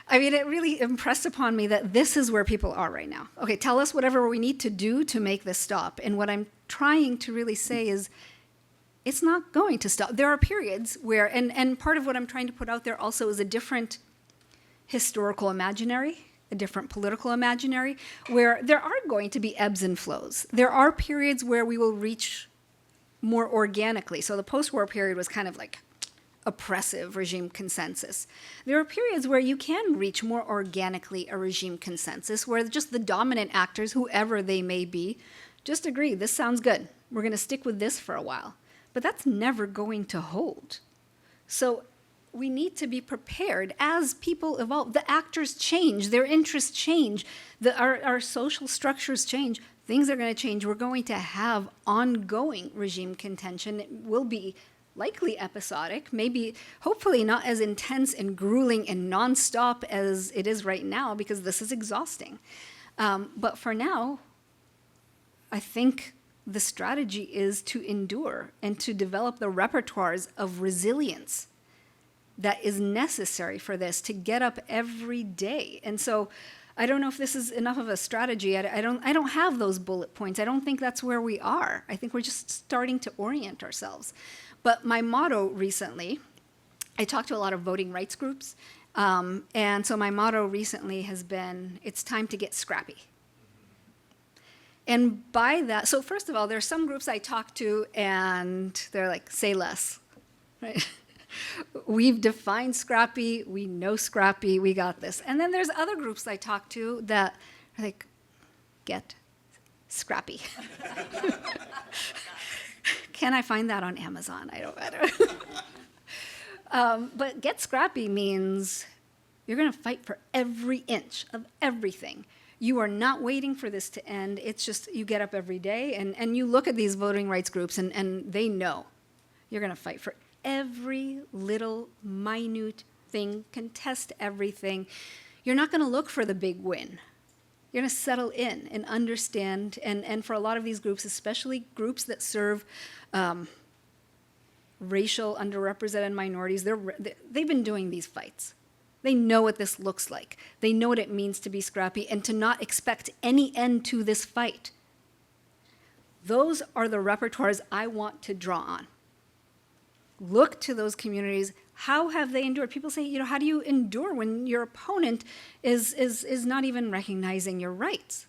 I mean, it really impressed upon me that this is where people are right now. Okay, tell us whatever we need to do to make this stop. And what I'm trying to really say is, it's not going to stop. There are periods where, and part of what I'm trying to put out there also is a different historical imaginary, a different political imaginary, where there are going to be ebbs and flows. There are periods where we will reach more organically. So the post-war period was kind of like oppressive regime consensus. There are periods where you can reach more organically a regime consensus, where just the dominant actors, whoever they may be, just agree, this sounds good. We're going to stick with this for a while. But that's never going to hold. So we need to be prepared as people evolve. The actors change, their interests change, our social structures change. Things are going to change. We're going to have ongoing regime contention. It will be likely episodic, maybe, hopefully not as intense and grueling and nonstop as it is right now, because this is exhausting. But for now, I think the strategy is to endure and to develop the repertoires of resilience, that is necessary for this to get up every day. And so I don't know if this is enough of a strategy. I don't have those bullet points. I don't think that's where we are. I think we're just starting to orient ourselves. But my motto recently, I talked to a lot of voting rights groups, and so my motto recently has been, it's time to get scrappy. And by that, so first of all, there's some groups I talk to and they're like, say less, right? We've defined scrappy, we know scrappy, we got this. And then there's other groups I talk to that are like, get scrappy. Can I find that on Amazon? I don't know. But get scrappy means you're going to fight for every inch of everything. You are not waiting for this to end. It's just you get up every day and you look at these voting rights groups and they know you're going to fight for every little minute thing, contest everything. You're not going to look for the big win. You're going to settle in and understand. And for a lot of these groups, especially groups that serve racial underrepresented minorities, they've been doing these fights. They know what this looks like. They know what it means to be scrappy and to not expect any end to this fight. Those are the repertoires I want to draw on. Look to those communities. How have they endured? People say, how do you endure when your opponent is not even recognizing your rights?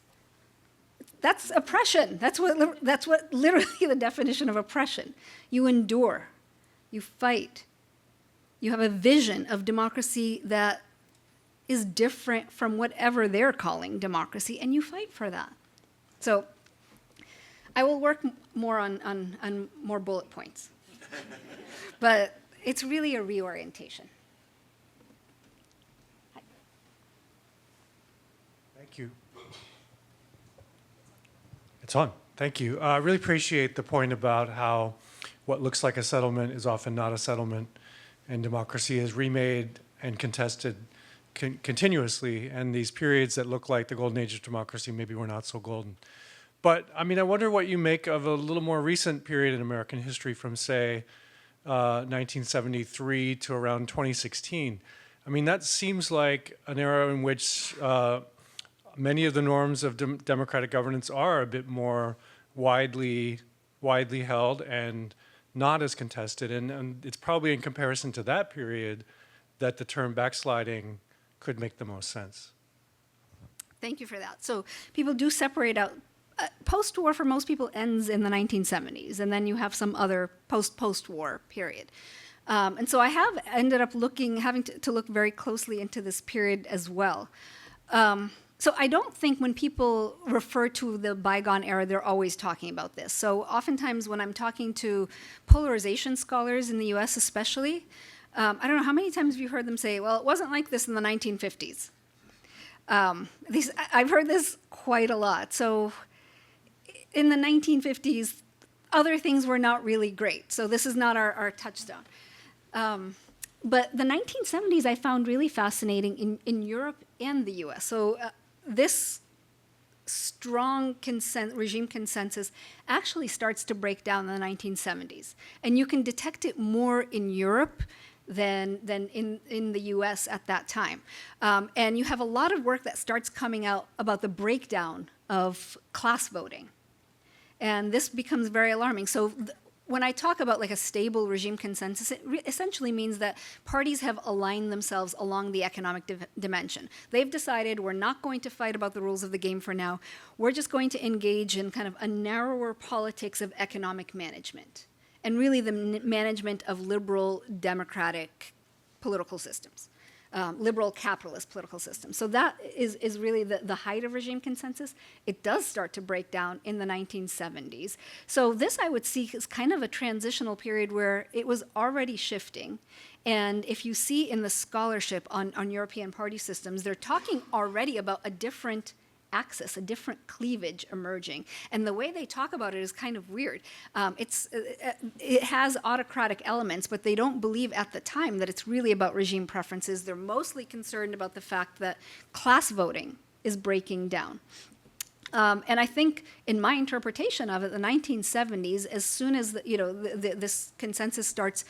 That's oppression. That's what literally the definition of oppression. You endure. You fight. You have a vision of democracy that is different from whatever they're calling democracy, and you fight for that. So I will work more on more bullet points. But it's really a reorientation. Thank you. It's on. Thank you. I really appreciate the point about how what looks like a settlement is often not a settlement, and democracy is remade and contested continuously, and these periods that look like the golden age of democracy maybe were not so golden. But, I wonder what you make of a little more recent period in American history from, say, 1973 to around 2016. That seems like an era in which many of the norms of democratic governance are a bit more widely held and not as contested. And it's probably in comparison to that period that the term backsliding could make the most sense. Thank you for that. So people do separate out. Post-war for most people ends in the 1970s, and then you have some other post-war period. And so I have ended up having to look very closely into this period as well. So I don't think when people refer to the bygone era, they're always talking about this. So oftentimes when I'm talking to polarization scholars in the US especially, I don't know how many times have you heard them say, well, it wasn't like this in the 1950s. I've heard this quite a lot. So in the 1950s, other things were not really great. So this is not our touchstone. But the 1970s I found really fascinating in Europe and the US. So this strong regime consensus actually starts to break down in the 1970s. And you can detect it more in Europe than in the US at that time. And you have a lot of work that starts coming out about the breakdown of class voting. And this becomes very alarming. So when I talk about like a stable regime consensus, it essentially means that parties have aligned themselves along the economic dimension. They've decided we're not going to fight about the rules of the game for now. We're just going to engage in kind of a narrower politics of economic management, and really the management of liberal democratic political systems. Liberal capitalist political system. So that is really the height of regime consensus. It does start to break down in the 1970s. So this I would see as kind of a transitional period where it was already shifting. And if you see in the scholarship on European party systems, they're talking already about a different axis, a different cleavage emerging. And the way they talk about it is kind of weird. It has autocratic elements, but they don't believe at the time that it's really about regime preferences. They're mostly concerned about the fact that class voting is breaking down. And I think in my interpretation of it, the 1970s, as soon as this consensus starts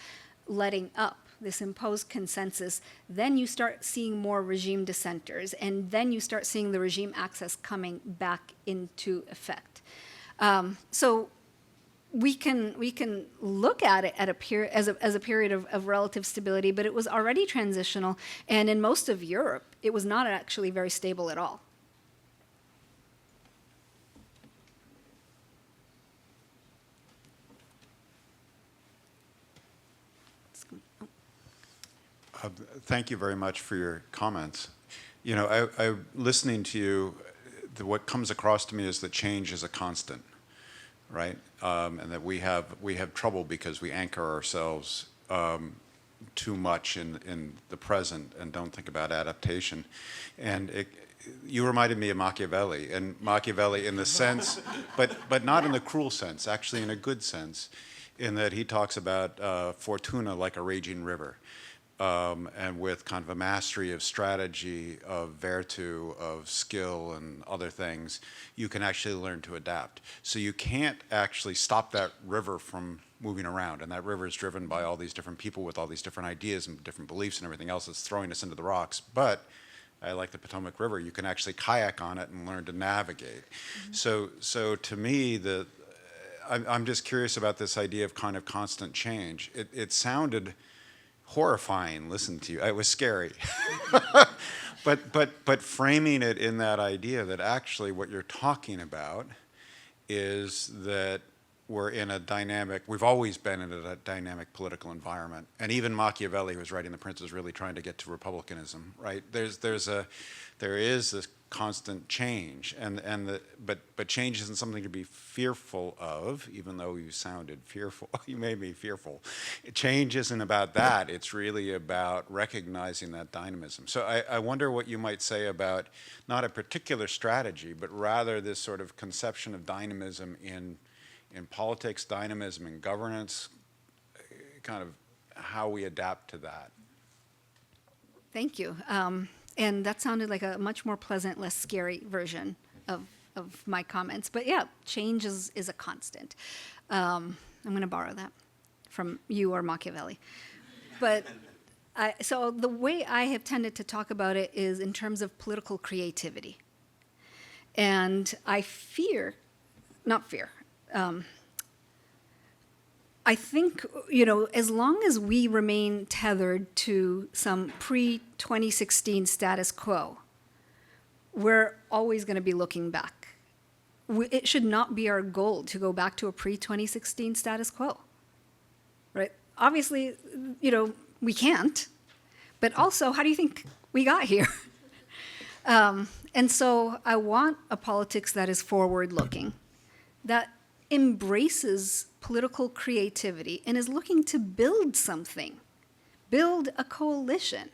letting up, this imposed consensus, then you start seeing more regime dissenters, and then you start seeing the regime access coming back into effect. So we can look at it as a period of relative stability, but it was already transitional, and in most of Europe, it was not actually very stable at all. Thank you very much for your comments. You know, listening to you, what comes across to me is that change is a constant, right? And that we have trouble because we anchor ourselves too much in the present and don't think about adaptation. And you reminded me of Machiavelli, and Machiavelli in the sense, but not in the cruel sense, actually in a good sense, in that he talks about fortuna like a raging river. And with kind of a mastery of strategy, of virtue, of skill, and other things, you can actually learn to adapt. So you can't actually stop that river from moving around, and that river is driven by all these different people with all these different ideas and different beliefs and everything else that's throwing us into the rocks. But I like the Potomac River. You can actually kayak on it and learn to navigate. Mm-hmm. So to me, I'm just curious about this idea of kind of constant change. It sounded horrifying, listen to you. It was scary. but framing it in that idea that actually what you're talking about is that we've always been in a dynamic political environment. And even Machiavelli, who was writing The Prince, is really trying to get to republicanism, right? There is this constant change, but change isn't something to be fearful of, even though you sounded fearful. You made me fearful. Change isn't about that. It's really about recognizing that dynamism. So I wonder what you might say about not a particular strategy, but rather this sort of conception of dynamism in politics, dynamism in governance, kind of how we adapt to that. Thank you. And that sounded like a much more pleasant, less scary version of my comments. But yeah, change is a constant. I'm going to borrow that from you or Machiavelli. But so the way I have tended to talk about it is in terms of political creativity. And I think, as long as we remain tethered to some pre-2016 status quo, we're always going to be looking back. It should not be our goal to go back to a pre-2016 status quo, right? Obviously, we can't, but also, how do you think we got here? And so I want a politics that is forward-looking, that embraces political creativity and is looking to build something, build a coalition.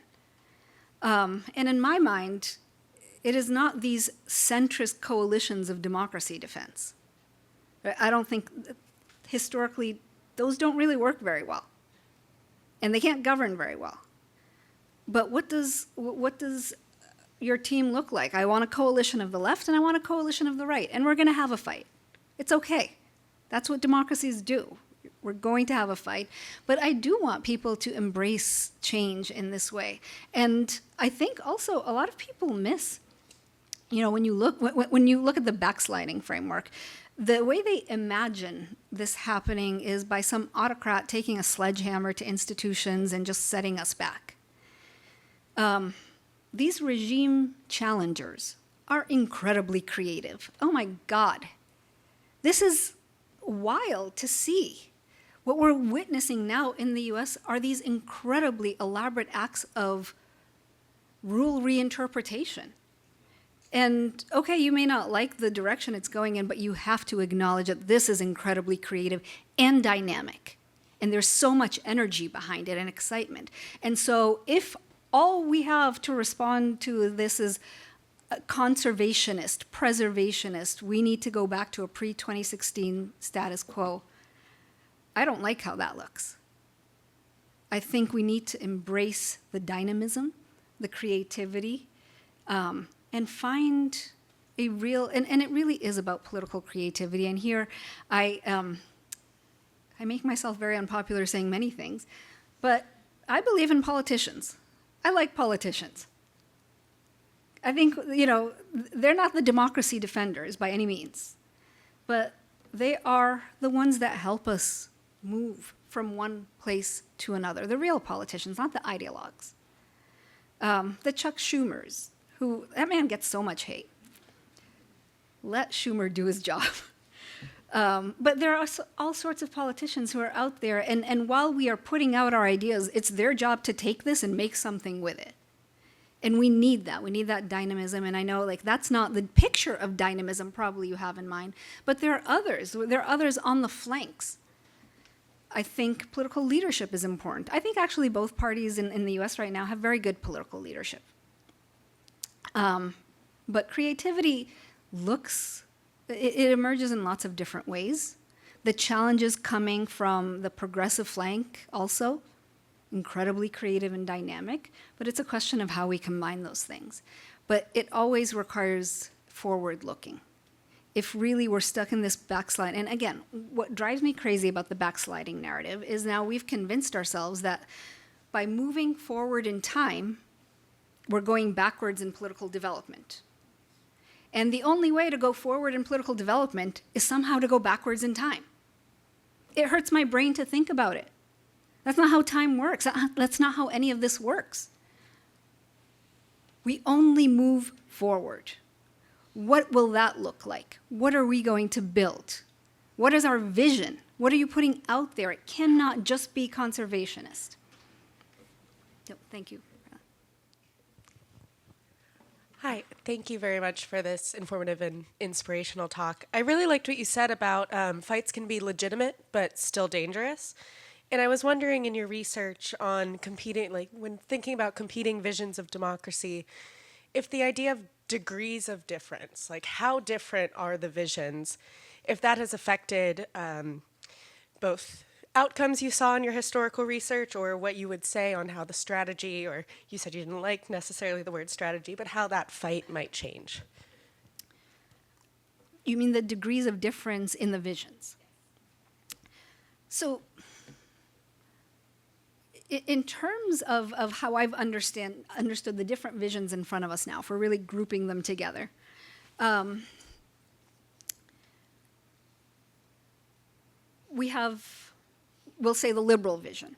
And in my mind, it is not these centrist coalitions of democracy defense. I don't think, historically, those don't really work very well. And they can't govern very well. But what does your team look like? I want a coalition of the left and I want a coalition of the right. And we're going to have a fight. It's okay. That's what democracies do. We're going to have a fight. But I do want people to embrace change in this way. And I think also a lot of people miss, when you look at the backsliding framework, the way they imagine this happening is by some autocrat taking a sledgehammer to institutions and just setting us back. These regime challengers are incredibly creative. Oh my God. This is wild to see. What we're witnessing now in the US are these incredibly elaborate acts of rule reinterpretation. And okay, you may not like the direction it's going in, but you have to acknowledge that this is incredibly creative and dynamic. And there's so much energy behind it and excitement. And so if all we have to respond to this is conservationist, preservationist, we need to go back to a pre-2016 status quo, I don't like how that looks. I think we need to embrace the dynamism, the creativity, and find a real, and it really is about political creativity. And here I make myself very unpopular saying many things, but I believe in politicians. I like politicians. I think, they're not the democracy defenders by any means, but they are the ones that help us move from one place to another. The real politicians, not the ideologues. The Chuck Schumers, that man gets so much hate. Let Schumer do his job. But there are all sorts of politicians who are out there, and while we are putting out our ideas, it's their job to take this and make something with it. And we need that. We need that dynamism. And I know, that's not the picture of dynamism probably you have in mind, but there are others. There are others on the flanks. I think political leadership is important. I think actually both parties in the US right now have very good political leadership. But creativity it emerges in lots of different ways. The challenges coming from the progressive flank also, incredibly creative and dynamic, but it's a question of how we combine those things. But it always requires forward looking. If really we're stuck in this backslide, and again, what drives me crazy about the backsliding narrative is now we've convinced ourselves that by moving forward in time, we're going backwards in political development. And the only way to go forward in political development is somehow to go backwards in time. It hurts my brain to think about it. That's not how time works. That's not how any of this works. We only move forward. What will that look like? What are we going to build? What is our vision? What are you putting out there? It cannot just be conservationist. Thank you. Hi, thank you very much for this informative and inspirational talk. I really liked what you said about fights can be legitimate but still dangerous. And I was wondering in your research on competing, when thinking about competing visions of democracy, if the idea of degrees of difference, how different are the visions, if that has affected both outcomes you saw in your historical research or what you would say on how the strategy, or you said you didn't like necessarily the word strategy, but how that fight might change. You mean the degrees of difference in the visions? So in terms of how I've understood the different visions in front of us now, if we're really grouping them together, we have, we'll say, the liberal vision,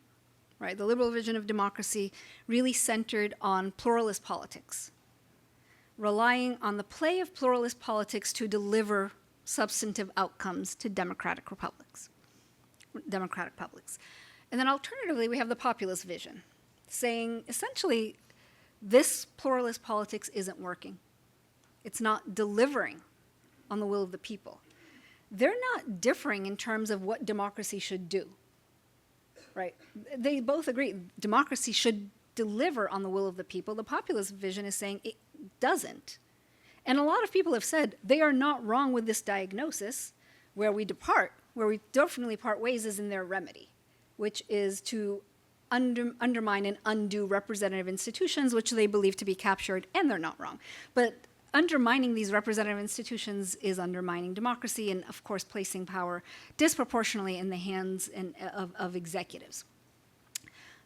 right? The liberal vision of democracy really centered on pluralist politics, relying on the play of pluralist politics to deliver substantive outcomes to democratic publics. And then alternatively, we have the populist vision, saying essentially, this pluralist politics isn't working. It's not delivering on the will of the people. They're not differing in terms of what democracy should do, right? They both agree democracy should deliver on the will of the people. The populist vision is saying it doesn't. And a lot of people have said they are not wrong with this diagnosis. Where we definitely part ways is in their remedy, which is to undermine and undo representative institutions, which they believe to be captured, and they're not wrong. But undermining these representative institutions is undermining democracy and, of course, placing power disproportionately in the hands of executives.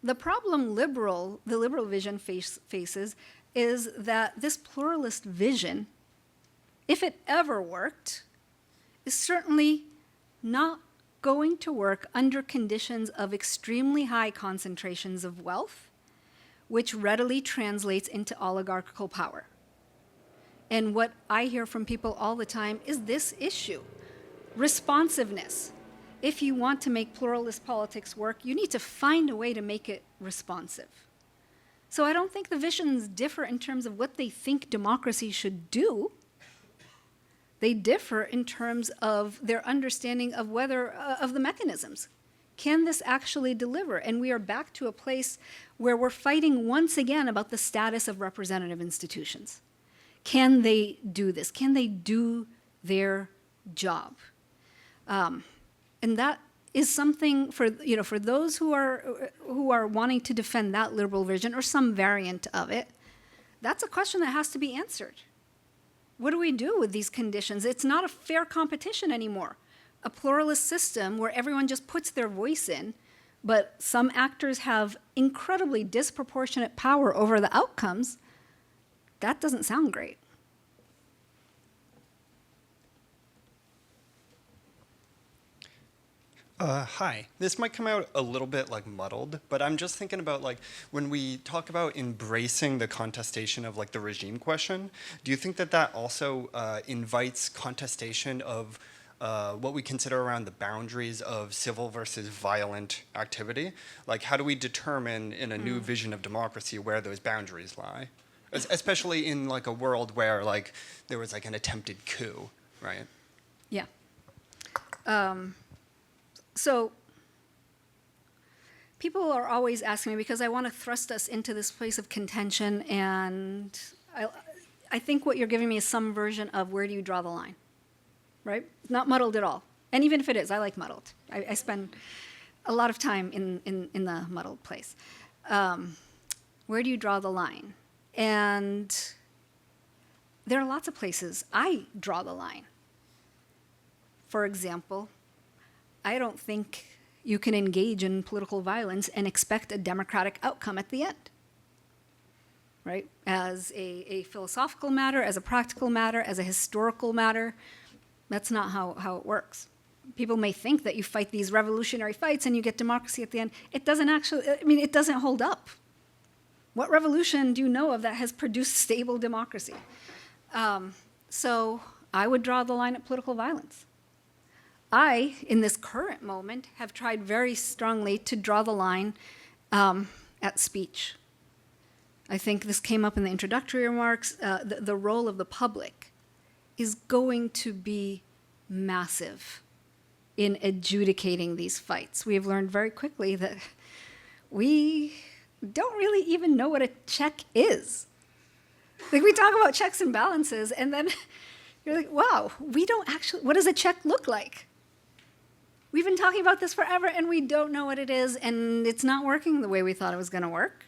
The problem the liberal vision faces is that this pluralist vision, if it ever worked, is certainly not going to work under conditions of extremely high concentrations of wealth, which readily translates into oligarchical power. And what I hear from people all the time is this issue, responsiveness. If you want to make pluralist politics work, you need to find a way to make it responsive. So I don't think the visions differ in terms of what they think democracy should do. They differ in terms of their understanding of of the mechanisms. Can this actually deliver? And we are back to a place where we're fighting once again about the status of representative institutions. Can they do this? Can they do their job? And that is something for those who are wanting to defend that liberal vision or some variant of it. That's a question that has to be answered. What do we do with these conditions? It's not a fair competition anymore. A pluralist system where everyone just puts their voice in but some actors have incredibly disproportionate power over the outcomes, that doesn't sound great. Hi. This might come out a little bit like muddled, but I'm just thinking about like when we talk about embracing the contestation of like the regime question, do you think that that also invites contestation of what we consider around the boundaries of civil versus violent activity? Like how do we determine in a new vision of democracy where those boundaries lie? Especially in like a world where like there was like an attempted coup, right? Yeah. So people are always asking me, because I want to thrust us into this place of contention, and I think what you're giving me is some version of where do you draw the line, right? Not muddled at all. And even if it is, I like muddled. I spend a lot of time in the muddled place. Where do you draw the line? And there are lots of places I draw the line. For example, I don't think you can engage in political violence and expect a democratic outcome at the end, right? As a philosophical matter, as a practical matter, as a historical matter, that's not how it works. People may think that you fight these revolutionary fights and you get democracy at the end. It doesn't actually, I mean, it doesn't hold up. What revolution do you know of that has produced stable democracy? So I would draw the line at political violence. I, in this current moment, have tried very strongly to draw the line at speech. I think this came up in the introductory remarks. The role of the public is going to be massive in adjudicating these fights. We have learned very quickly that we don't really even know what a check is. Like, we talk about checks and balances, and then you're like, wow, we don't actually, what does a check look like? We've been talking about this forever, and we don't know what it is, and it's not working the way we thought it was going to work.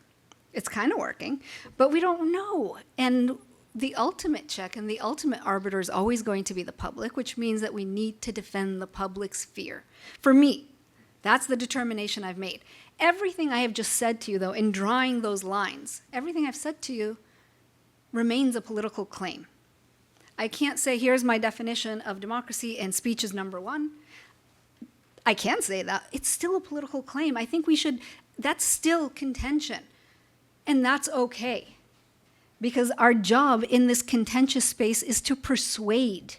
It's kind of working, but we don't know. And the ultimate check and the ultimate arbiter is always going to be the public, which means that we need to defend the public's fear. For me, that's the determination I've made. Everything I have just said to you, though, in drawing those lines, everything I've said to you remains a political claim. I can't say, here's my definition of democracy, and speech is number one. I can say that. It's still a political claim. I think we should, that's still contention. And that's okay. Because our job in this contentious space is to persuade,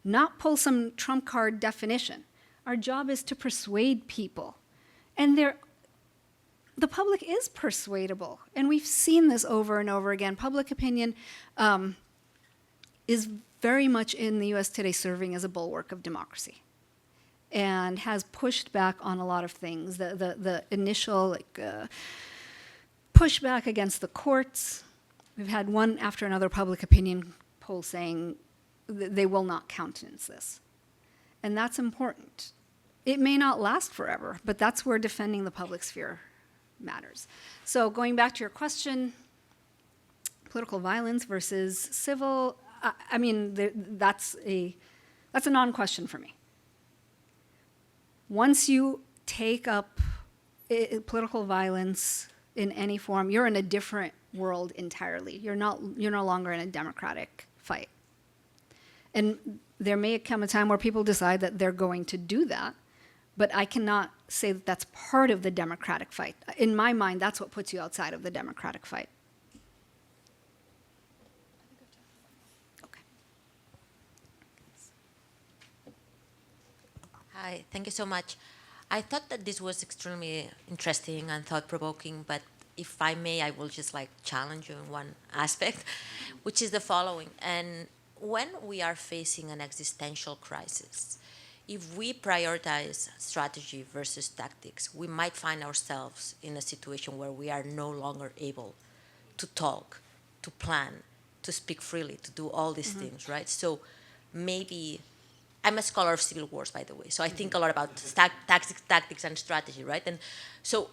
not pull some trump card definition. Our job is to persuade people. And the public is persuadable. And we've seen this over and over again. Public opinion is very much in the US today serving as a bulwark of democracy, and has pushed back on a lot of things. The initial pushback against the courts. We've had one after another public opinion poll saying they will not countenance this. And that's important. It may not last forever, but that's where defending the public sphere matters. So going back to your question, political violence versus civil, I mean, that's a non-question for me. Once you take up political violence in any form, you're in a different world entirely. You're no longer in a democratic fight. And there may come a time where people decide that they're going to do that, but I cannot say that that's part of the democratic fight. In my mind, that's what puts you outside of the democratic fight. Okay. Hi, thank you so much. I thought that this was extremely interesting and thought-provoking, but if I may, I will just challenge you in one aspect, which is the following. And when we are facing an existential crisis, if we prioritize strategy versus tactics, we might find ourselves in a situation where we are no longer able to talk, to plan, to speak freely, to do all these things, right? So maybe, I'm a scholar of civil wars, by the way, so I think a lot about tactics and strategy, right? And so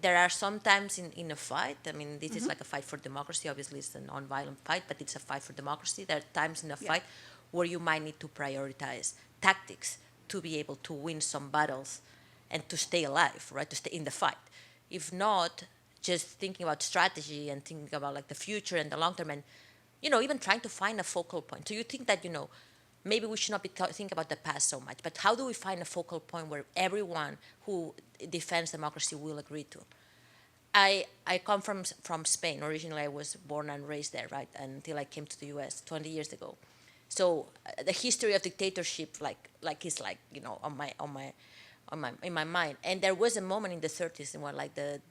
there are some times in a fight, I mean, this is like a fight for democracy, obviously it's a non-violent fight, but it's a fight for democracy. There are times in a fight where you might need to prioritize tactics to be able to win some battles and to stay alive, right? To stay in the fight. If not, just thinking about strategy and thinking about like the future and the long term, and even trying to find a focal point. So you think that maybe we should not be think about the past so much, but how do we find a focal point where everyone who defends democracy will agree to? I come from Spain. Originally, I was born and raised there, right? Until I came to the U.S. 20 years ago. So the history of dictatorship, is in my mind. And there was a moment in the 30s when like the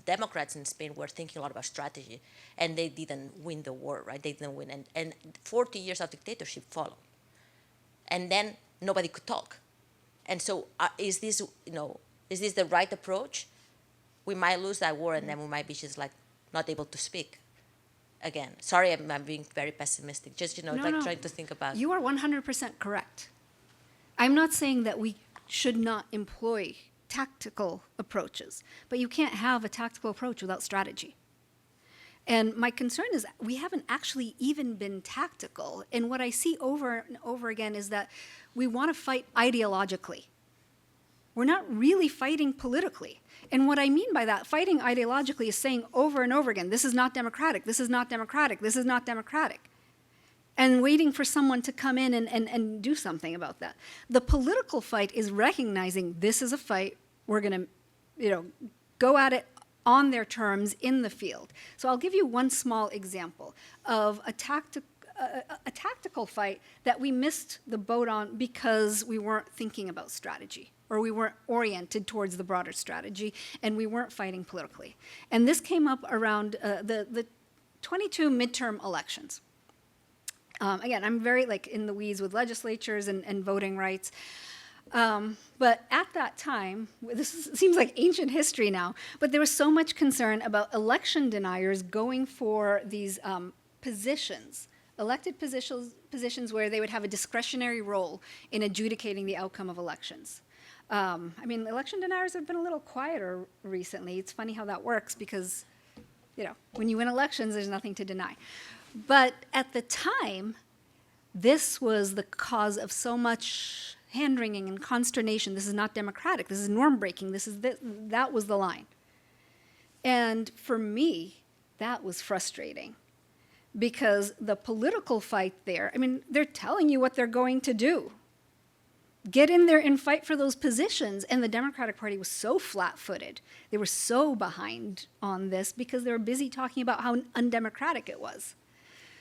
Democrats in Spain were thinking a lot about strategy, and they didn't win the war, right? They didn't win, and 40 years of dictatorship followed, and then nobody could talk. And so, is this the right approach? We might lose that war, and then we might be just like not able to speak again. Sorry, I'm being very pessimistic. Just No. trying to think about. You are 100% correct. I'm not saying that we should not employ tactical approaches, but you can't have a tactical approach without strategy. And my concern is we haven't actually even been tactical. And what I see over and over again is that we want to fight ideologically. We're not really fighting politically. And what I mean by that, fighting ideologically, is saying over and over again, this is not democratic, this is not democratic, this is not democratic. And waiting for someone to come in and do something about that. The political fight is recognizing this is a fight, we're going to go at it on their terms in the field. So I'll give you one small example of a tactical fight that we missed the boat on because we weren't thinking about strategy, or we weren't oriented towards the broader strategy, and we weren't fighting politically. And this came up around the 22 midterm elections. Again, I'm very in the weeds with legislatures and voting rights. But at that time, seems like ancient history now, but there was so much concern about election deniers going for these positions, elected positions where they would have a discretionary role in adjudicating the outcome of elections. Election deniers have been a little quieter recently. It's funny how that works because, when you win elections, there's nothing to deny. But at the time, this was the cause of so much hand-wringing and consternation. This is not democratic. This is norm-breaking. That was the line. And for me, that was frustrating because the political fight there, they're telling you what they're going to do. Get in there and fight for those positions. And the Democratic Party was so flat-footed. They were so behind on this because they were busy talking about how undemocratic it was.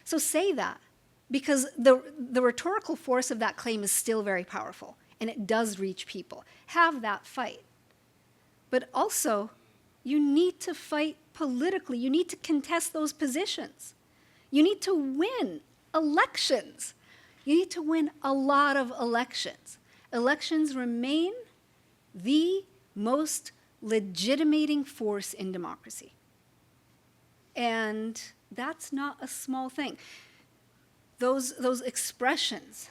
So say that, because the rhetorical force of that claim is still very powerful, and it does reach people. Have that fight. But also, you need to fight politically. You need to contest those positions. You need to win elections. You need to win a lot of elections. Elections remain the most legitimating force in democracy. And that's not a small thing. Those expressions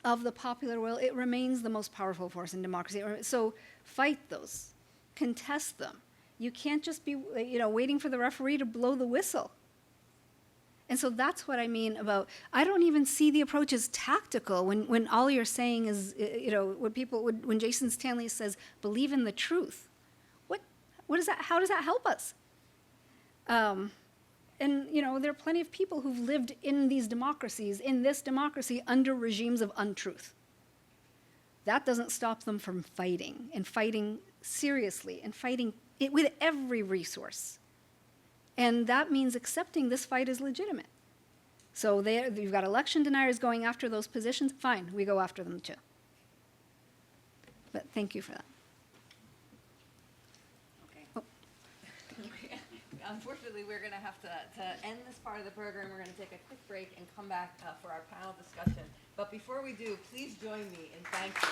of the popular will, it remains the most powerful force in democracy. So fight those, contest them. You can't just be waiting for the referee to blow the whistle. And so that's what I mean about, I don't even see the approach as tactical when all you're saying is, when Jason Stanley says, believe in the truth. What is that? How does that help us? And there are plenty of people who've lived in these democracies, in this democracy, under regimes of untruth. That doesn't stop them from fighting, and fighting seriously, and fighting it with every resource. And that means accepting this fight is legitimate. So you've got election deniers going after those positions. Fine, we go after them too. But thank you for that. Unfortunately, we're going to have to end this part of the program. We're going to take a quick break and come back for our panel discussion. But before we do, please join me in thanking